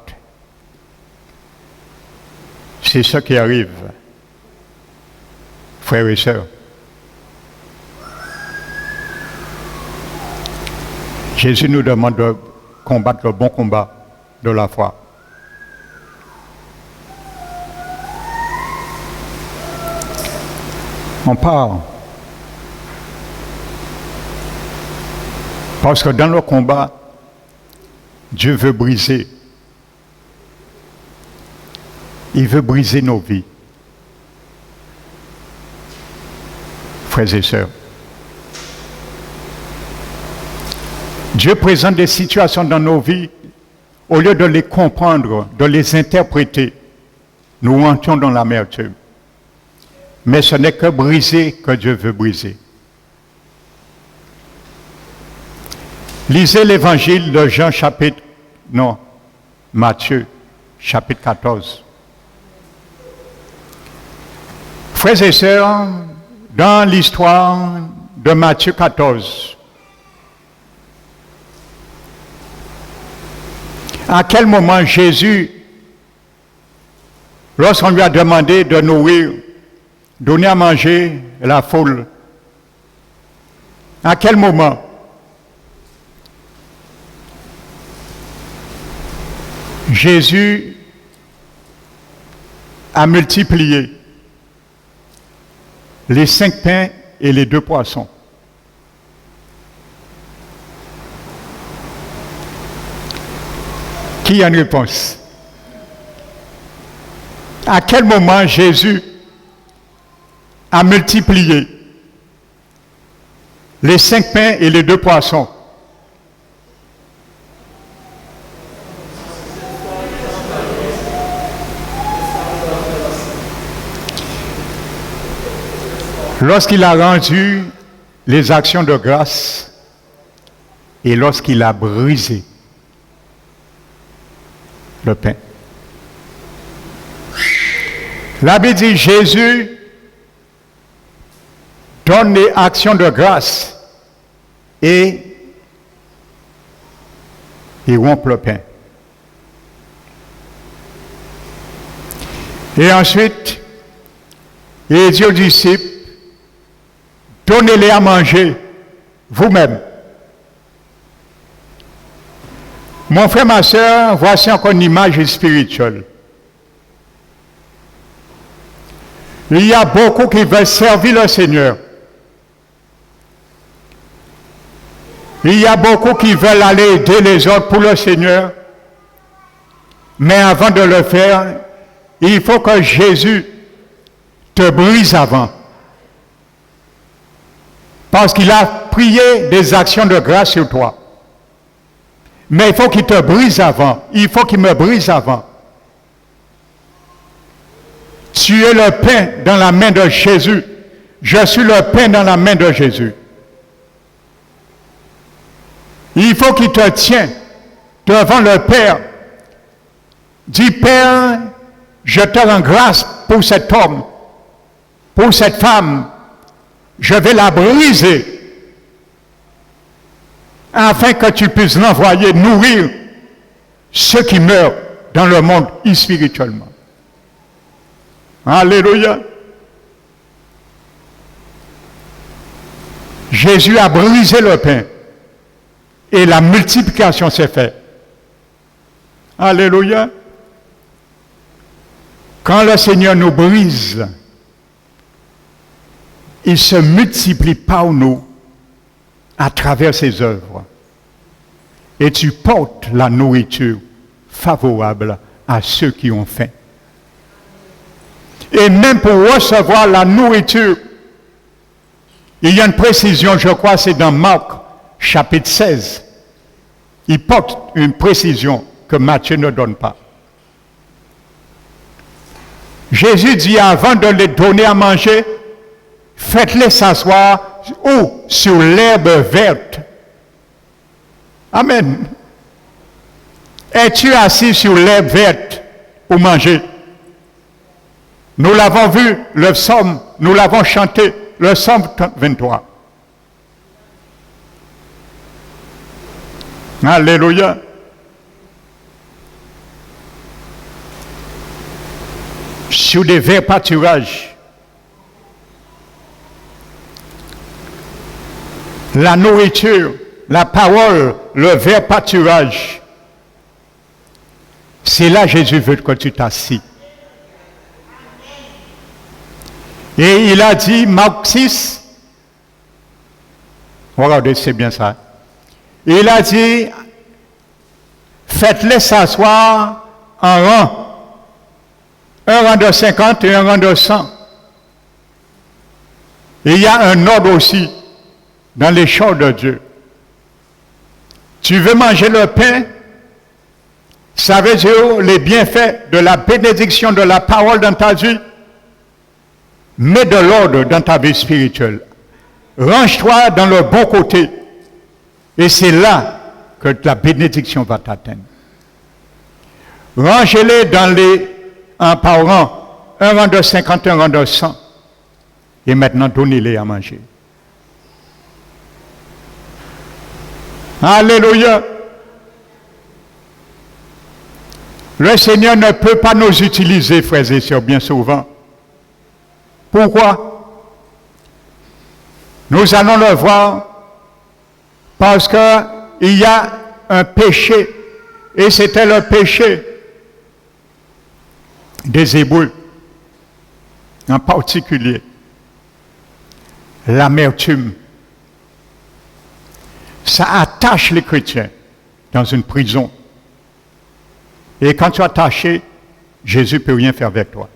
c'est ce qui arrive, frères et sœurs. Jésus nous demande de combattre le bon combat de la foi. On parle. Parce que dans le combat, Dieu veut briser. Il veut briser nos vies. Frères et sœurs. Dieu présente des situations dans nos vies, au lieu de les comprendre, de les interpréter, nous entrons dans l'amertume. Mais ce n'est que briser que Dieu veut briser. Lisez l'évangile de Jean Matthieu, chapitre 14. Frères et sœurs, dans l'histoire de Matthieu 14, à quel moment Jésus, lorsqu'on lui a demandé de nourrir, donner à manger la foule, à quel moment Jésus a multiplié les 5 pains et les 2 poissons? Qui a une réponse? À quel moment Jésus a multiplié les 5 pains et les 2 poissons? Lorsqu'il a rendu les actions de grâce et lorsqu'il a brisé le pain. La Bible dit Jésus donne les actions de grâce et il rompt le pain. Et ensuite, il dit aux disciples, donnez-les à manger vous-même. Mon frère, ma soeur, voici encore une image spirituelle. Il y a beaucoup qui veulent servir le Seigneur. Il y a beaucoup qui veulent aller aider les autres pour le Seigneur. Mais avant de le faire, il faut que Jésus te brise avant. Parce qu'il a prié des actions de grâce sur toi. Mais il faut qu'il te brise avant. Il faut qu'il me brise avant. Tu es le pain dans la main de Jésus. Je suis le pain dans la main de Jésus. Il faut qu'il te tienne devant le Père. Dis, Père, je te rends grâce pour cet homme, pour cette femme, je vais la briser afin que tu puisses l'envoyer nourrir ceux qui meurent dans le monde spirituellement. Alléluia. Jésus a brisé le pain et la multiplication s'est faite. Alléluia. Quand le Seigneur nous brise, il se multiplie par nous à travers ses œuvres. Et tu portes la nourriture favorable à ceux qui ont faim. Et même pour recevoir la nourriture, il y a une précision, je crois, c'est dans Marc, chapitre 16. Il porte une précision que Matthieu ne donne pas. Jésus dit avant de les donner à manger, faites-les s'asseoir où? Sur l'herbe verte. Amen. Es-tu assis sur l'herbe verte pour manger? Nous l'avons vu, le psaume, nous l'avons chanté, le psaume 23. Alléluia. Sur des verts pâturages. La nourriture, la parole, le vert pâturage. C'est là Jésus veut que tu t'assis. Et il a dit, Marc 6, regardez, c'est bien ça. Il a dit, faites-les s'asseoir en rang. Un rang de 50 et un rang de 100. Et il y a un ordre aussi dans les champs de Dieu. Tu veux manger le pain, ça veut dire les bienfaits de la bénédiction de la parole dans ta vie. Mets de l'ordre dans ta vie spirituelle. Range-toi dans le bon côté. Et c'est là que la bénédiction va t'atteindre. Rangez-les par rang. Un rang de 50, un rang de 100. Et maintenant, donnez-les à manger. Alléluia. Le Seigneur ne peut pas nous utiliser, frères et sœurs, bien souvent. Pourquoi? Nous allons le voir parce qu'il y a un péché, et c'était le péché des Hébreux, en particulier l'amertume. Ça attache les chrétiens dans une prison. Et quand tu es attaché, Jésus ne peut rien faire avec toi.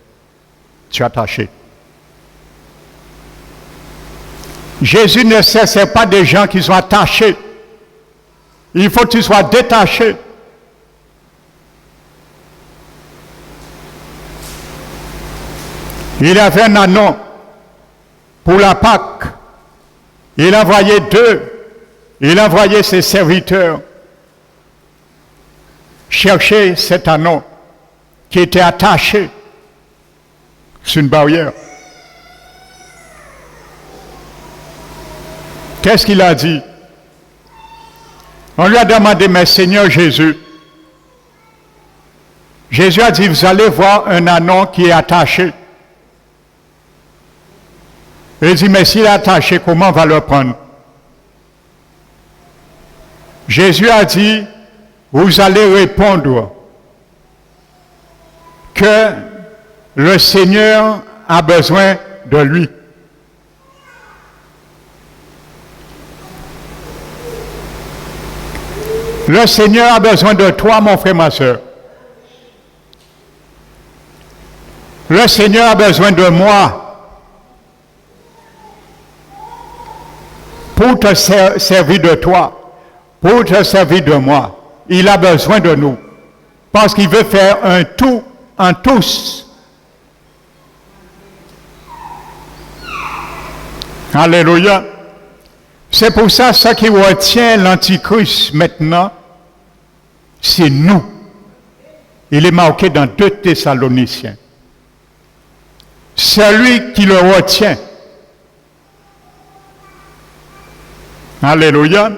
Tu es attaché. Jésus ne sert pas des gens qui sont attachés. Il faut que tu sois détaché. Il avait un anon pour la Pâque. Il envoyait il envoyait ses serviteurs chercher cet anon qui était attaché sur une barrière. Qu'est-ce qu'il a dit? On lui a demandé, mais Seigneur Jésus, Jésus a dit, vous allez voir un anon qui est attaché. Il dit, mais s'il est attaché, comment on va le prendre? Jésus a dit, vous allez répondre que le Seigneur a besoin de lui. Le Seigneur a besoin de toi, mon frère, ma soeur. Le Seigneur a besoin de moi pour te servir de toi, pour te servir de moi. Il a besoin de nous parce qu'il veut faire un tout en tous. Alléluia. C'est pour ça, ce qui retient l'Antichrist maintenant, c'est nous. Il est marqué dans 2 Thessaloniciens. Celui qui le retient, Alléluia.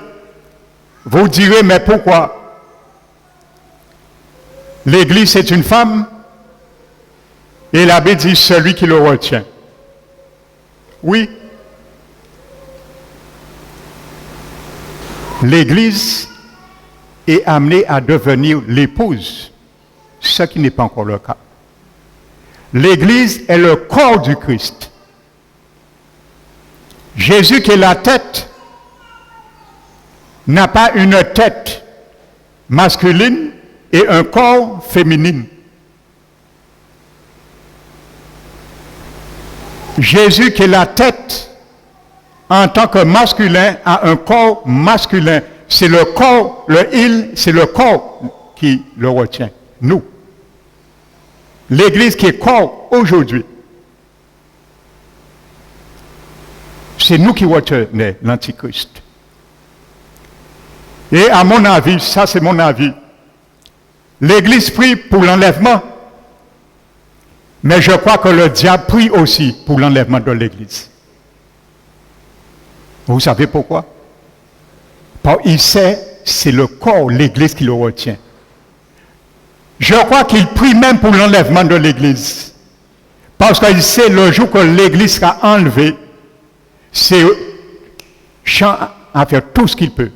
Vous direz, mais pourquoi? L'Église est une femme et la Bible dit celui qui le retient. Oui. L'Église est amenée à devenir l'épouse, ce qui n'est pas encore le cas. L'Église est le corps du Christ. Jésus qui est la tête n'a pas une tête masculine et un corps féminin. Jésus qui est la tête en tant que masculin a un corps masculin. C'est le corps, c'est le corps qui le retient, nous. L'Église qui est corps aujourd'hui. C'est nous qui retenons l'Antichrist. Et à mon avis, ça c'est mon avis, l'Église prie pour l'enlèvement, mais je crois que le diable prie aussi pour l'enlèvement de l'Église. Vous savez pourquoi? Parce qu'il sait, c'est le corps, l'Église qui le retient. Je crois qu'il prie même pour l'enlèvement de l'Église. Parce qu'il sait le jour que l'Église sera enlevée, c'est champ à faire tout ce qu'il peut.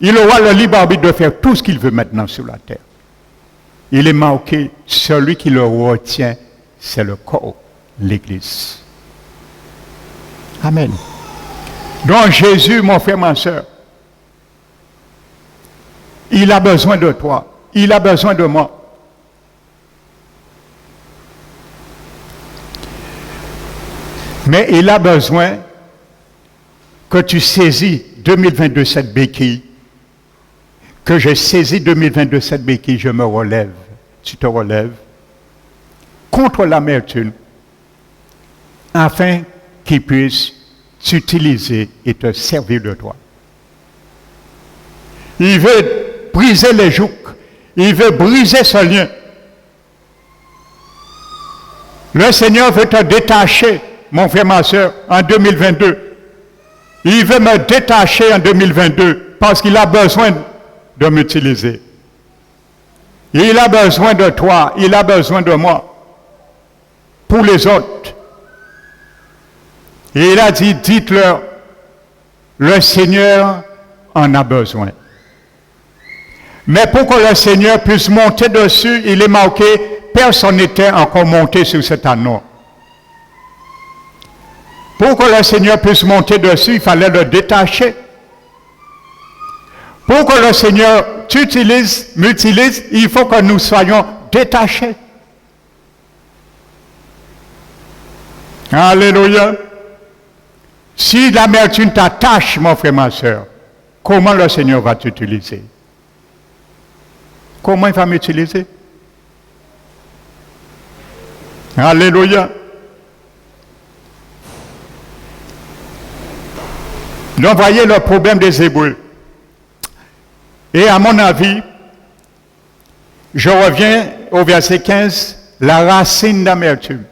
Il aura le libre arbitre de faire tout ce qu'il veut maintenant sur la terre. Il est marqué, celui qui le retient, c'est le corps, l'Église. Amen. Donc Jésus, mon frère, ma soeur, il a besoin de toi. Il a besoin de moi. Mais il a besoin que tu saisis 2022 cette béquille, que j'ai saisi 2022 cette béquille, je me relève, tu te relèves, contre l'amertume, afin qu'il puisse t'utiliser et te servir de toi. Il veut briser les jougs, il veut briser ce lien. Le Seigneur veut te détacher, mon frère, ma soeur, en 2022. Il veut me détacher en 2022 parce qu'il a besoin de m'utiliser. Il a besoin de toi, il a besoin de moi pour les autres. Et il a dit, dites-leur, le Seigneur en a besoin. Mais pour que le Seigneur puisse monter dessus, il est marqué, personne n'était encore monté sur cet anneau. Pour que le Seigneur puisse monter dessus, il fallait le détacher. Pour que le Seigneur m'utilise, il faut que nous soyons détachés. Alléluia. Si l'amertume t'attache, mon frère, ma soeur, comment le Seigneur va t'utiliser? Comment il va m'utiliser? Alléluia. Donc, voyez le problème des Hébreux. Et à mon avis, je reviens au verset 15, la racine d'amertume.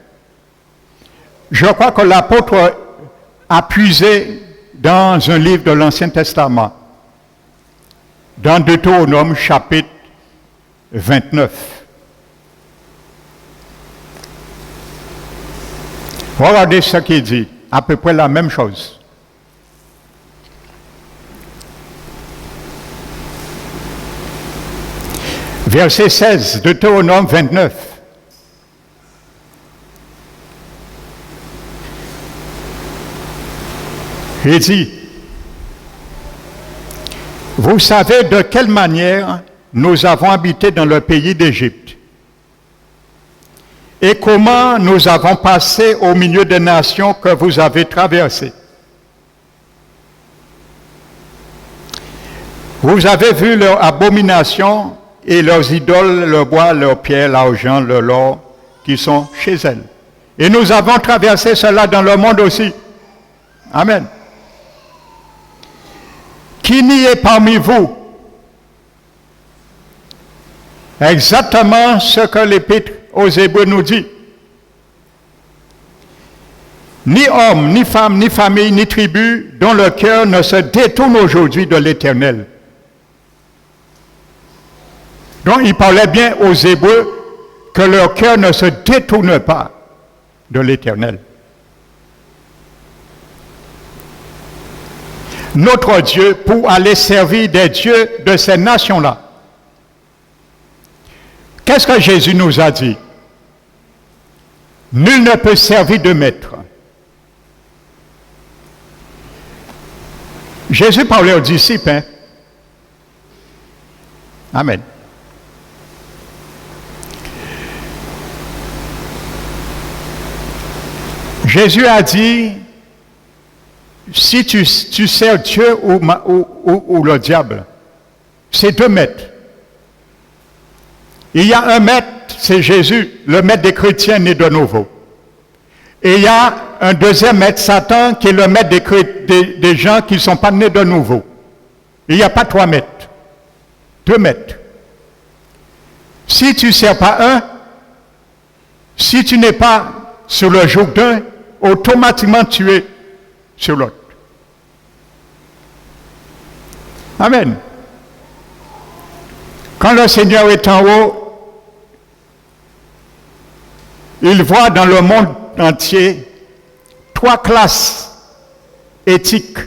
Je crois que l'apôtre a puisé dans un livre de l'Ancien Testament, dans Deutéronome chapitre 29. Regardez ce qu'il dit, à peu près la même chose. Verset 16, Deutéronome 29. Il dit, vous savez de quelle manière nous avons habité dans le pays d'Égypte et comment nous avons passé au milieu des nations que vous avez traversées. Vous avez vu leur abomination et leurs idoles, le bois, leurs pierres, l'argent, le l'or, qui sont chez elles. Et nous avons traversé cela dans le monde aussi. Amen. Qui n'y est parmi vous? Exactement ce que l'Épître aux Hébreux nous dit. Ni homme, ni femme, ni famille, ni tribu, dont le cœur ne se détourne aujourd'hui de l'Éternel. Donc il parlait bien aux Hébreux que leur cœur ne se détourne pas de l'Éternel. Notre Dieu, pour aller servir des dieux de ces nations-là. Qu'est-ce que Jésus nous a dit? Nul ne peut servir de maître. Jésus parlait aux disciples. Hein? Amen. Jésus a dit, si tu sers Dieu ou le diable, c'est deux maîtres. Il y a un maître, c'est Jésus, le maître des chrétiens nés de nouveau. Et il y a un deuxième maître, Satan, qui est le maître des gens qui ne sont pas nés de nouveau. Il n'y a pas trois maîtres, deux maîtres. Si tu ne sers pas un, si tu n'es pas sur le joug d'un, automatiquement tu es sur l'autre. Amen. Quand le Seigneur est en haut, il voit dans le monde entier trois classes éthiques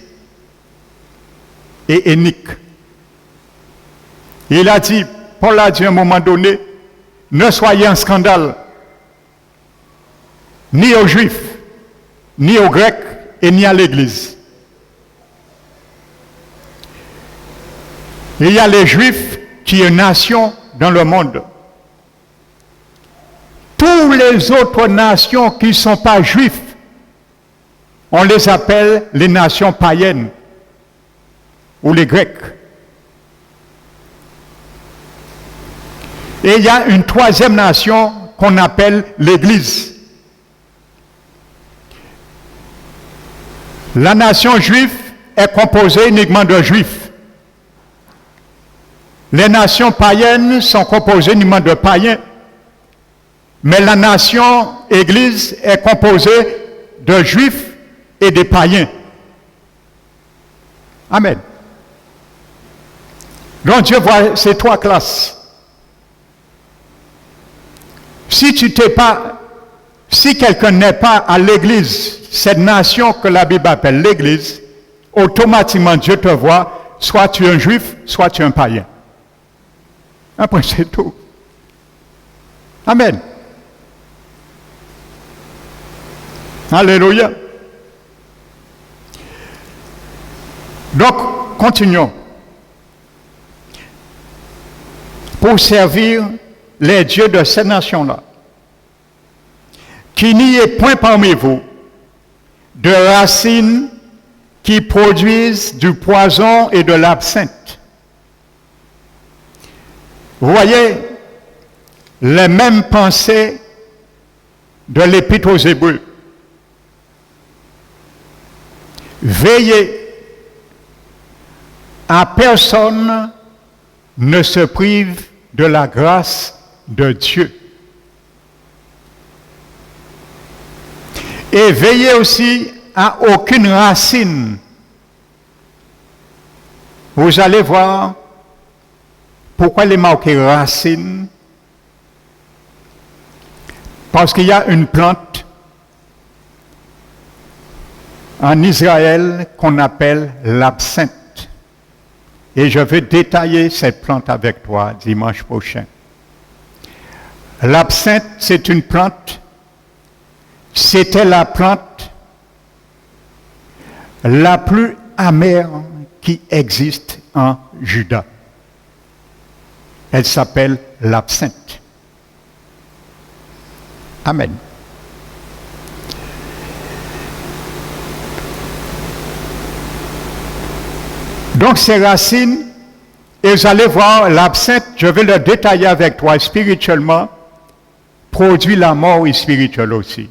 et éniques. Il a dit, Paul a dit à un moment donné, ne soyez en scandale, ni aux Juifs, ni aux Grecs, et ni à l'Église. Il y a les Juifs qui est une nation dans le monde. Toutes les autres nations qui ne sont pas juifs, on les appelle les nations païennes ou les Grecs. Et il y a une troisième nation qu'on appelle l'Église. La nation juive est composée uniquement de juifs. Les nations païennes sont composées uniquement de païens. Mais la nation Église est composée de juifs et de païens. Amen. Donc Dieu voit ces trois classes. Si quelqu'un n'est pas à l'Église, cette nation que la Bible appelle l'Église, automatiquement Dieu te voit, soit tu es un juif, soit tu es un païen. Après c'est tout. Amen. Alléluia. Donc, continuons. Pour servir les dieux de ces nations-là, qu'il n'y ait point parmi vous de racines qui produisent du poison et de l'absinthe. Vous voyez les mêmes pensées de l'Épître aux Hébreux. Veillez, à personne ne se prive de la grâce de Dieu. Et veillez aussi à aucune racine. Vous allez voir pourquoi il est marqué racine. Parce qu'il y a une plante en Israël qu'on appelle l'absinthe. Et je vais détailler cette plante avec toi dimanche prochain. L'absinthe, c'est une plante, c'était la plante la plus amère qui existe en Juda. Elle s'appelle l'absinthe. Amen. Donc ces racines, et vous allez voir, l'absinthe, je vais le détailler avec toi spirituellement, produit la mort spirituelle aussi.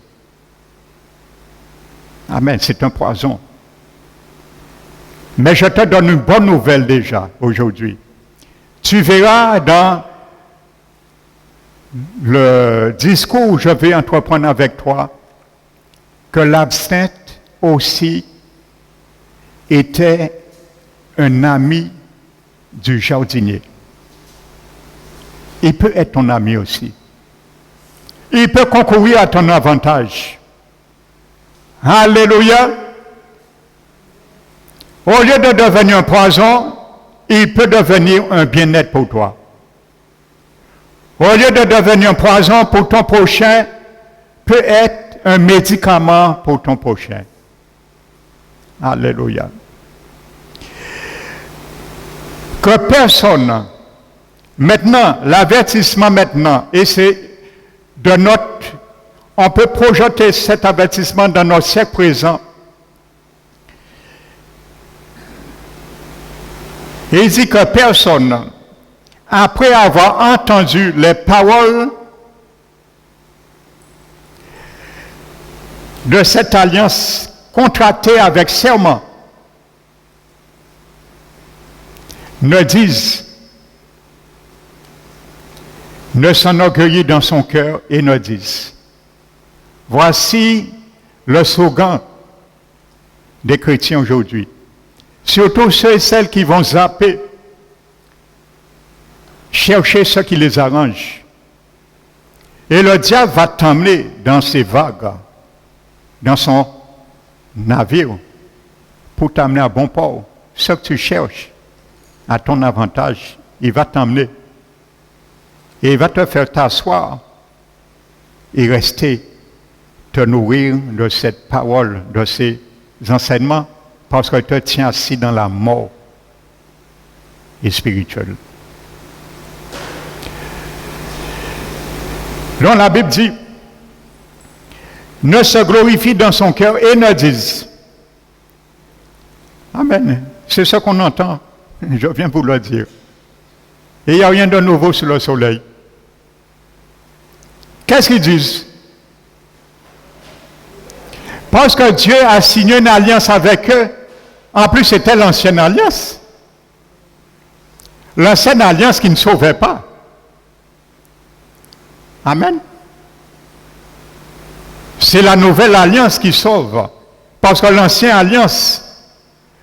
Amen, c'est un poison. Mais je te donne une bonne nouvelle déjà aujourd'hui. Tu verras dans le discours que je vais entreprendre avec toi, que l'absinthe aussi était un ami du jardinier. Il peut être ton ami aussi. Il peut concourir à ton avantage. Alléluia. Au lieu de devenir un poison, il peut devenir un bien-être pour toi. Au lieu de devenir un poison pour ton prochain, peut être un médicament pour ton prochain. Alléluia. Que personne, maintenant, l'avertissement maintenant, et c'est de notre, on peut projeter cet avertissement dans notre siècle présent. Il dit que personne, après avoir entendu les paroles de cette alliance contractée avec serment, ne s'enorgueillit dans son cœur et ne dise. Voici le slogan des chrétiens aujourd'hui. Surtout ceux et celles qui vont zapper, chercher ce qui les arrange. Et le diable va t'emmener dans ses vagues, dans son navire, pour t'amener à bon port. Ce que tu cherches, à ton avantage, il va t'emmener. Et il va te faire t'asseoir et rester, te nourrir de cette parole, de ces enseignements, parce qu'il te tient assis dans la mort et spirituelle. Donc la Bible dit, ne se glorifie dans son cœur et ne dise. Amen. C'est ce qu'on entend. Je viens vous le dire. Et il n'y a rien de nouveau sous le soleil. Qu'est-ce qu'ils disent? Parce que Dieu a signé une alliance avec eux. En plus, c'était l'ancienne alliance. L'ancienne alliance qui ne sauvait pas. Amen. C'est la nouvelle alliance qui sauve. Parce que l'ancienne alliance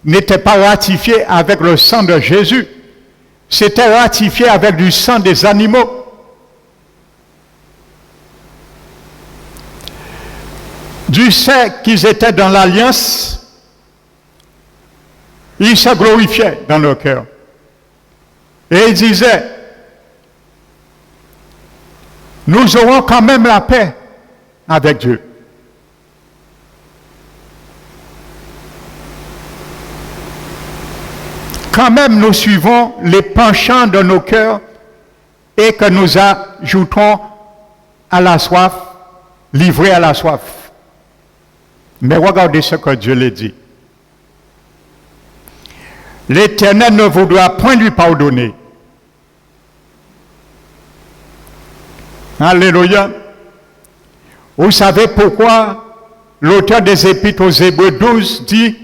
n'était pas ratifiée avec le sang de Jésus. C'était ratifié avec du sang des animaux. Du fait qu'ils étaient dans l'alliance, ils se glorifiaient dans leur cœur. Et ils disaient, nous aurons quand même la paix avec Dieu. Quand même, nous suivons les penchants de nos cœurs et que nous ajoutons à la soif, livrés à la soif. Mais regardez ce que Dieu lui dit. L'Éternel ne voudra point lui pardonner. Alléluia. Vous savez pourquoi l'auteur des Épîtres aux Hébreux 12 dit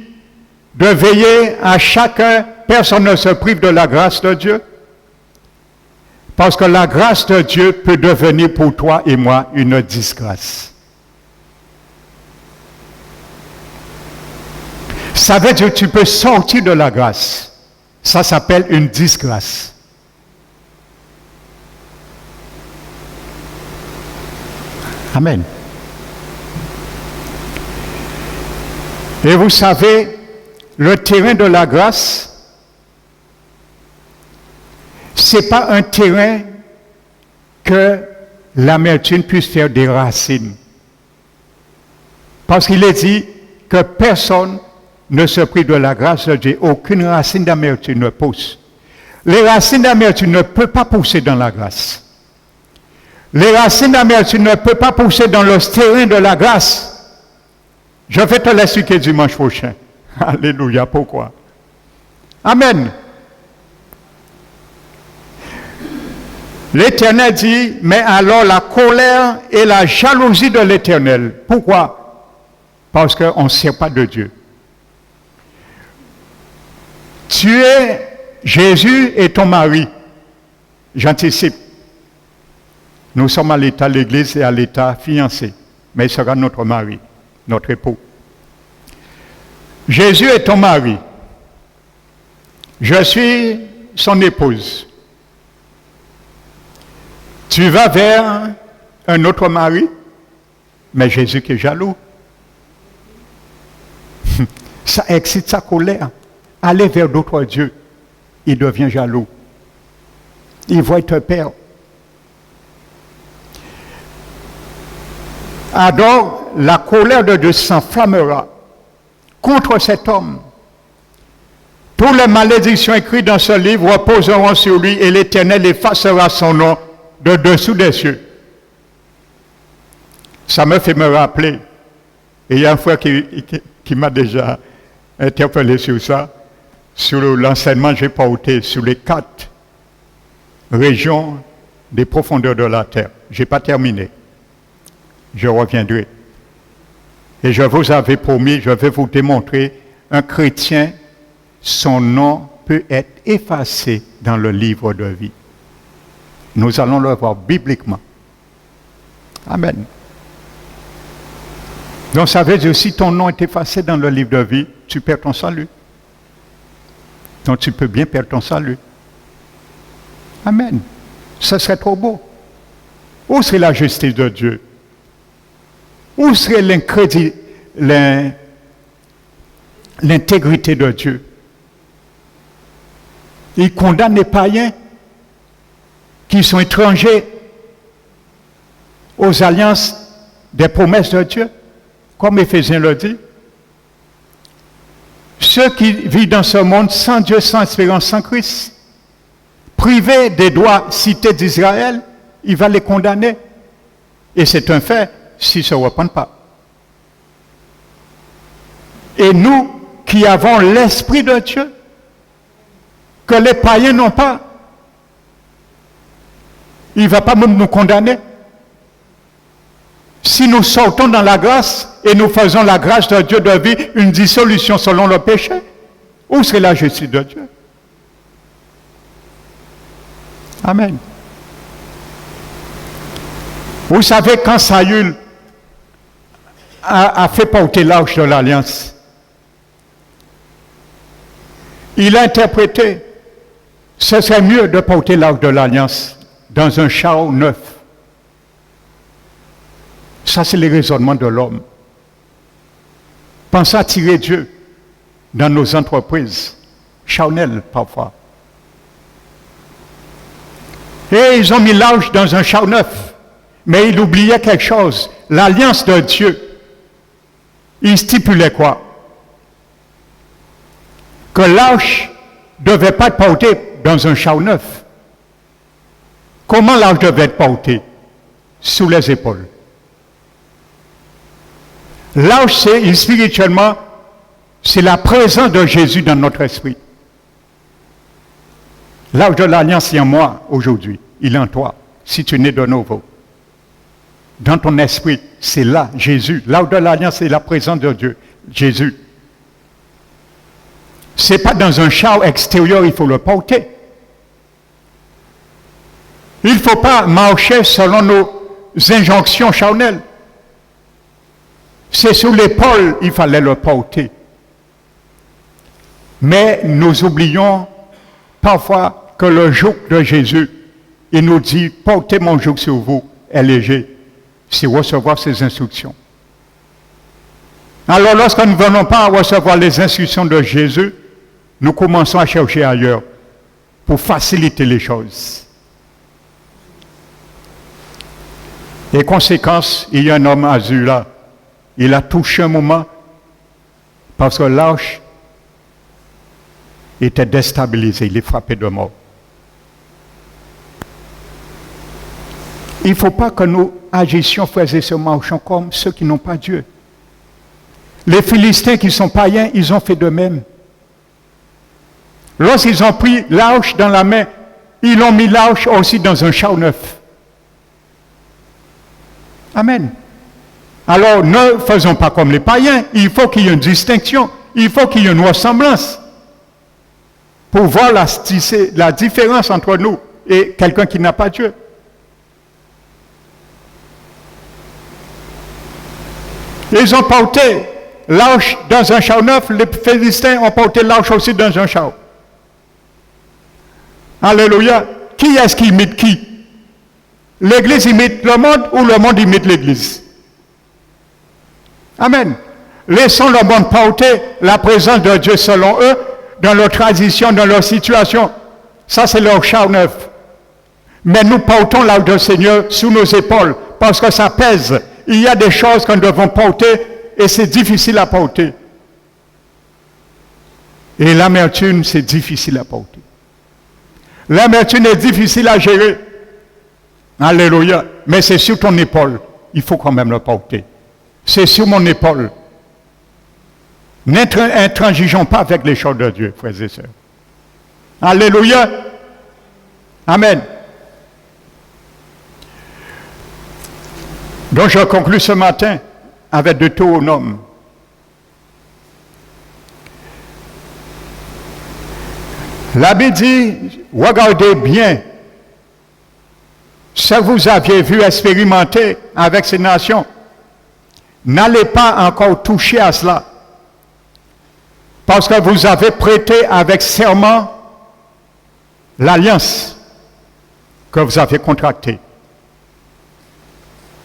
de veiller à chacun, personne ne se prive de la grâce de Dieu. Parce que la grâce de Dieu peut devenir pour toi et moi une disgrâce. Ça veut dire que tu peux sortir de la grâce. Ça s'appelle une disgrâce. Amen. Et vous savez, le terrain de la grâce, ce n'est pas un terrain que l'amertume puisse faire des racines. Parce qu'il est dit que personne ne se prive de la grâce de Dieu. Aucune racine d'amertume ne pousse. Les racines d'amertume ne peuvent pas pousser dans la grâce. Les racines d'amertume ne peuvent pas pousser dans le terrain de la grâce. Je vais te l'expliquer dimanche prochain. Alléluia, pourquoi? Amen. L'Éternel dit, mais alors la colère et la jalousie de l'Éternel. Pourquoi? Parce qu'on ne sert pas de Dieu. Tu es Jésus et ton mari. J'anticipe. Nous sommes à l'état de l'Église et à l'état fiancé. Mais il sera notre mari. notre époux. Jésus est ton mari. Je suis son épouse. Tu vas vers un autre mari, mais Jésus qui est jaloux. Ça excite sa colère. Aller vers d'autres dieux, il devient jaloux. Il voit te perdre. Alors, la colère de Dieu s'enflammera contre cet homme. Toutes les malédictions écrites dans ce livre reposeront sur lui et l'Éternel effacera son nom de dessous des cieux. Ça me fait me rappeler, et il y a un frère qui m'a déjà interpellé sur ça, sur l'enseignement que j'ai porté sur les 4 régions des profondeurs de la terre. Je n'ai pas terminé. Je reviendrai. Et je vous avais promis, je vais vous démontrer, un chrétien, son nom peut être effacé dans le livre de vie. Nous allons le voir bibliquement. Amen. Donc ça veut dire, si ton nom est effacé dans le livre de vie, tu perds ton salut. Donc tu peux bien perdre ton salut. Amen. Ce serait trop beau. Où serait la justice de Dieu? Où serait l'intégrité de Dieu? Il condamne les païens qui sont étrangers aux alliances des promesses de Dieu, comme Éphésiens le dit. Ceux qui vivent dans ce monde sans Dieu, sans espérance, sans Christ, privés des droits cités d'Israël, il va les condamner. Et c'est un fait s'ils ne se repentent pas. Et nous qui avons l'Esprit de Dieu, que les païens n'ont pas, il ne va pas même nous condamner. Si nous sortons dans la grâce et nous faisons la grâce de Dieu de vie une dissolution selon le péché, où serait la justice de Dieu? Amen. Vous savez, quand Saül a fait porter l'arche de l'Alliance, il a interprété, ce serait mieux de porter l'arche de l'Alliance dans un char neuf. Ça, c'est le raisonnement de l'homme. Pensez à tirer Dieu dans nos entreprises, charnelles parfois. Et ils ont mis l'arche dans un char neuf. Mais il oubliait quelque chose. L'alliance de Dieu, il stipulait quoi? Que l'arche ne devait pas être portée dans un char neuf. Comment l'arche devait être portée? Sous les épaules. L'arche, c'est spirituellement, c'est la présence de Jésus dans notre esprit. L'arche de l'Alliance est en moi aujourd'hui. Il est en toi, si tu es né de nouveau. Dans ton esprit, c'est là, Jésus. L'arche de l'Alliance, c'est la présence de Dieu, Jésus. Ce n'est pas dans un char extérieur, il faut le porter. Il ne faut pas marcher selon nos injonctions charnelles. C'est sur l'épaule il fallait le porter. Mais nous oublions parfois que le joug de Jésus, il nous dit, portez mon joug sur vous, est léger. C'est recevoir ses instructions. Alors lorsque nous ne venons pas à recevoir les instructions de Jésus, nous commençons à chercher ailleurs pour faciliter les choses. Et conséquence, il y a un homme azur là. Il a touché un moment parce que l'arche était déstabilisée, il est frappé de mort. Il ne faut pas que nous agissions, frères et sœurs, marchons comme ceux qui n'ont pas Dieu. Les Philistins qui sont païens, ils ont fait de même. Lorsqu'ils ont pris l'arche dans la main, ils ont mis l'arche aussi dans un char neuf. Amen. Alors, ne faisons pas comme les païens. Il faut qu'il y ait une distinction. Il faut qu'il y ait une ressemblance. Pour voir la différence entre nous et quelqu'un qui n'a pas Dieu. Ils ont porté l'arche dans un char neuf, les Philistins ont porté l'arche aussi dans un char. Alléluia. Qui est-ce qui imite qui? L'Église imite le monde ou le monde imite l'Église? Amen. Laissons le monde porter la présence de Dieu selon eux, dans leur tradition, dans leur situation. Ça, c'est leur char neuf. Mais nous portons l'arche du Seigneur sous nos épaules, parce que ça pèse. Il y a des choses que nous devons porter, et c'est difficile à porter. Et l'amertume, c'est difficile à porter. L'amertume est difficile à gérer. Alléluia. Mais c'est sur ton épaule. Il faut quand même le porter. C'est sur mon épaule. N'intransigeons pas avec les choses de Dieu, frères et sœurs. Alléluia. Amen. Donc je conclue ce matin avec Deutéronome. La Bible dit, regardez bien ce que vous aviez vu expérimenter avec ces nations. N'allez pas encore toucher à cela. Parce que vous avez prêté avec serment l'alliance que vous avez contractée.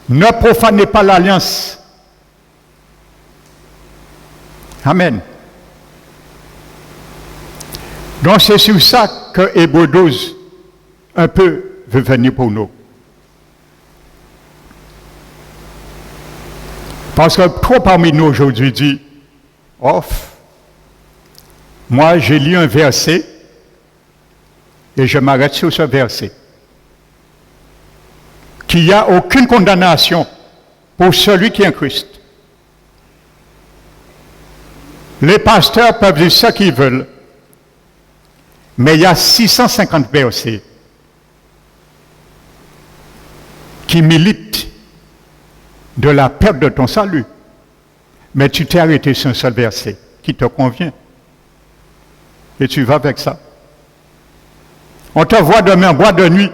Ne profanez pas l'alliance. Amen. Donc c'est sur ça que Hébreux 12 un peu veut venir pour nous. Parce que trop parmi nous aujourd'hui disent, moi j'ai lu un verset et je m'arrête sur ce verset. Qu'il n'y a aucune condamnation pour celui qui est en Christ. Les pasteurs peuvent dire ce qu'ils veulent, mais il y a 650 versets qui militent de la perte de ton salut. Mais tu t'es arrêté sur un seul verset qui te convient. Et tu vas avec ça. On te voit demain en boîte de nuit.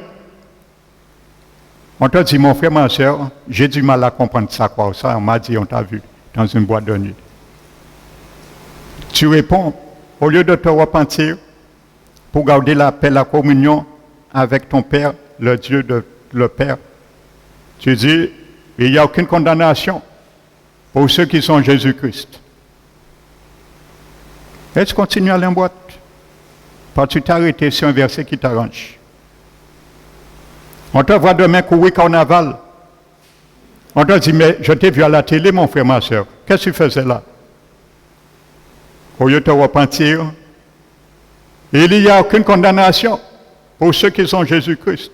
On te dit, mon frère, ma soeur, j'ai du mal à comprendre ça, quoi. Ça, on m'a dit, on t'a vu dans une boîte de nuit. Tu réponds, au lieu de te repentir, pour garder la paix, la communion avec ton Père, le Dieu de le Père, tu dis, il n'y a aucune condamnation pour ceux qui sont en Jésus-Christ. Et tu continues à aller en boîte. Parce que tu t'es arrêté sur un verset qui t'arrange. On te voit demain courir carnaval. On te dit, mais je t'ai vu à la télé, mon frère, ma soeur. Qu'est-ce que tu faisais là? Au lieu de te repentir, il n'y a aucune condamnation pour ceux qui sont en Jésus-Christ.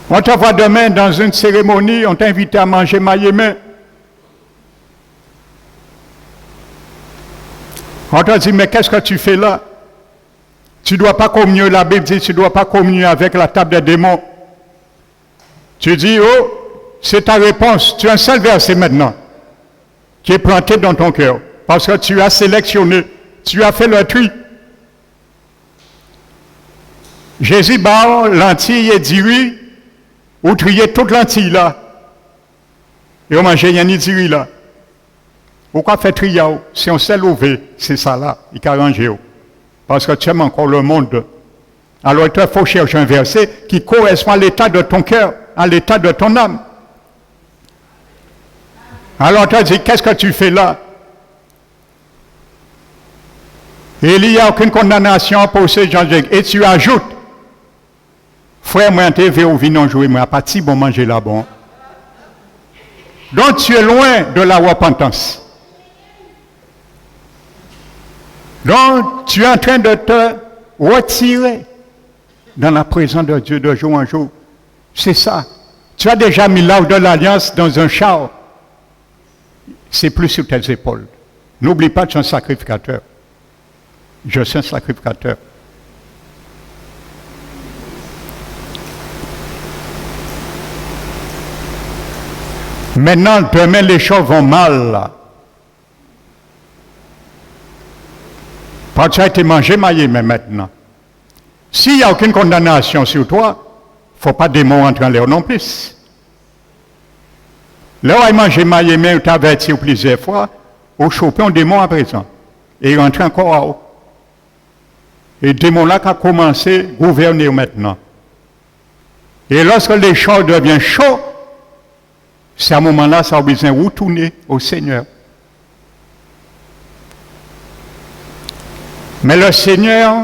On te voit demain dans une cérémonie, on t'a invité à manger maïmé. On te dit, mais qu'est-ce que tu fais là? Tu ne dois pas communier, la Bible dit, tu ne dois pas communier avec la table des démons. Tu dis, oh, c'est ta réponse. Tu as un seul verset maintenant qui est planté dans ton cœur. Parce que tu as sélectionné, tu as fait le tri. Jésus bat l'antille et dit, ou trier toute l'antille là. Et on mangeait rien ni diri là. Pourquoi faire trier? Si on s'est levé, c'est ça là, il a arrangé. Parce que tu aimes encore le monde. Alors il faut chercher un verset qui correspond à l'état de ton cœur, à l'état de ton âme. Alors tu as dit, qu'est-ce que tu fais là? Il n'y a aucune condamnation pour ces gens. Et tu ajoutes, frère, moi, t'es vu au vin jouer, moi, pas si bon manger là, bon. Donc tu es loin de la repentance. Donc, tu es en train de te retirer dans la présence de Dieu de jour en jour. C'est ça. Tu as déjà mis l'arche de l'alliance dans un char. C'est plus sur tes épaules. N'oublie pas que tu es un sacrificateur. Je suis un sacrificateur. Maintenant, demain, les choses vont mal, là. Parce que tu as été mangé maillé, mais maintenant. S'il n'y a aucune condamnation sur toi, il ne faut pas démon entrer en l'air non plus. Là où il mange maïmé, tu averti plusieurs fois, au chopé un démon à présent. Et il rentre encore à haut. Et le démon-là qui a commencé à gouverner maintenant. Et lorsque les choses deviennent chauds, c'est à ce moment-là que ça a besoin de retourner au Seigneur. Mais le Seigneur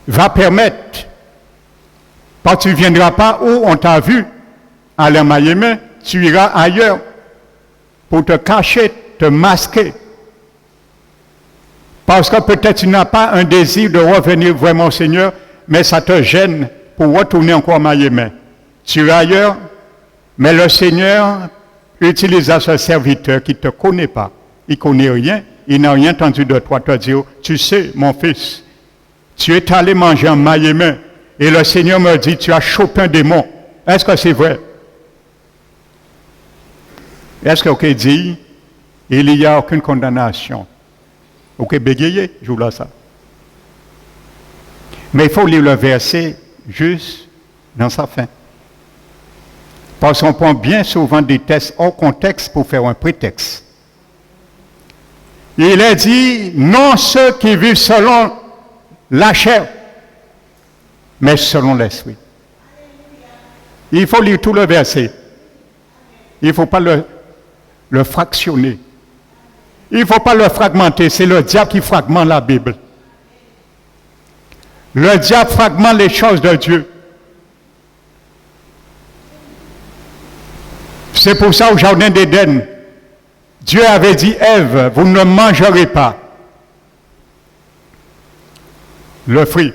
va permettre, quand tu ne viendras pas où on t'a vu, à la Miami, tu iras ailleurs pour te cacher, te masquer. Parce que peut-être tu n'as pas un désir de revenir vraiment au Seigneur, mais ça te gêne pour retourner encore à Miami. Tu iras ailleurs, mais le Seigneur utilise ce serviteur qui ne te connaît pas. Il ne connaît rien, il n'a rien entendu de toi, te dire, tu sais, mon fils, tu es allé manger en Miami, et le Seigneur me dit, tu as chopé un démon. Est-ce que c'est vrai? Est-ce qu'on dit, il n'y a aucune condamnation? Ok, bégayer, je vous laisse ça. Mais il faut lire le verset juste dans sa fin. Parce qu'on prend bien souvent des textes hors contexte pour faire un prétexte. Il est dit, non ceux qui vivent selon la chair, mais selon l'esprit. Il faut lire tout le verset. Il ne faut pas le fractionner. Il ne faut pas le fragmenter. C'est le diable qui fragmente la Bible. Le diable fragmente les choses de Dieu. C'est pour ça au jardin d'Éden, Dieu avait dit, Ève, vous ne mangerez pas le fruit.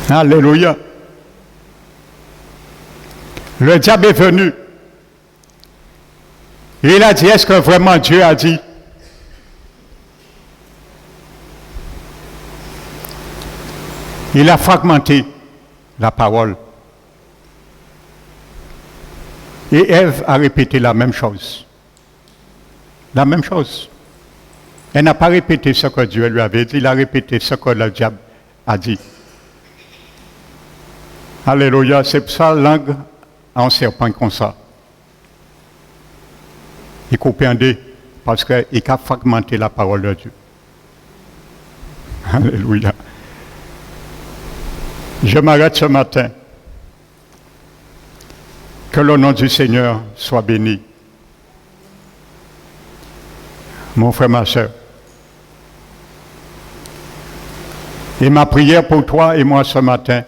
Alléluia. Le diable est venu. Et il a dit, est-ce que vraiment Dieu a dit? Il a fragmenté la parole. Et Ève a répété la même chose. La même chose. Elle n'a pas répété ce que Dieu lui avait dit, il a répété ce que le diable a dit. Alléluia, c'est pour ça la langue a un serpent comme ça. Il coupe un dé parce qu'il a fragmenté la parole de Dieu. Alléluia. Je m'arrête ce matin. Que le nom du Seigneur soit béni. Mon frère, ma soeur. Et ma prière pour toi et moi ce matin,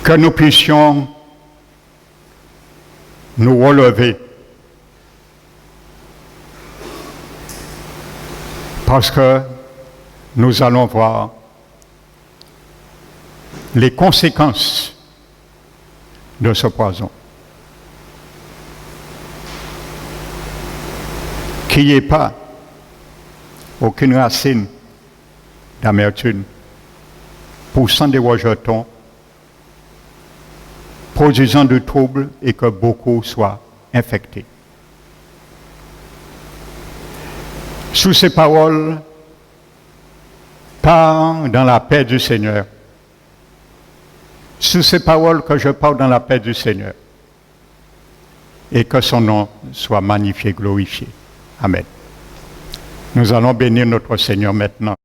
que nous puissions nous relever. Parce que nous allons voir les conséquences de ce poison. Qu'il n'y ait pas aucune racine d'amertume, poussant des rejetons, produisant du trouble et que beaucoup soient infectés. Sous ces paroles, pars dans la paix du Seigneur. Sous ces paroles que je parle dans la paix du Seigneur. Et que son nom soit magnifié, glorifié. Amen. Nous allons bénir notre Seigneur maintenant.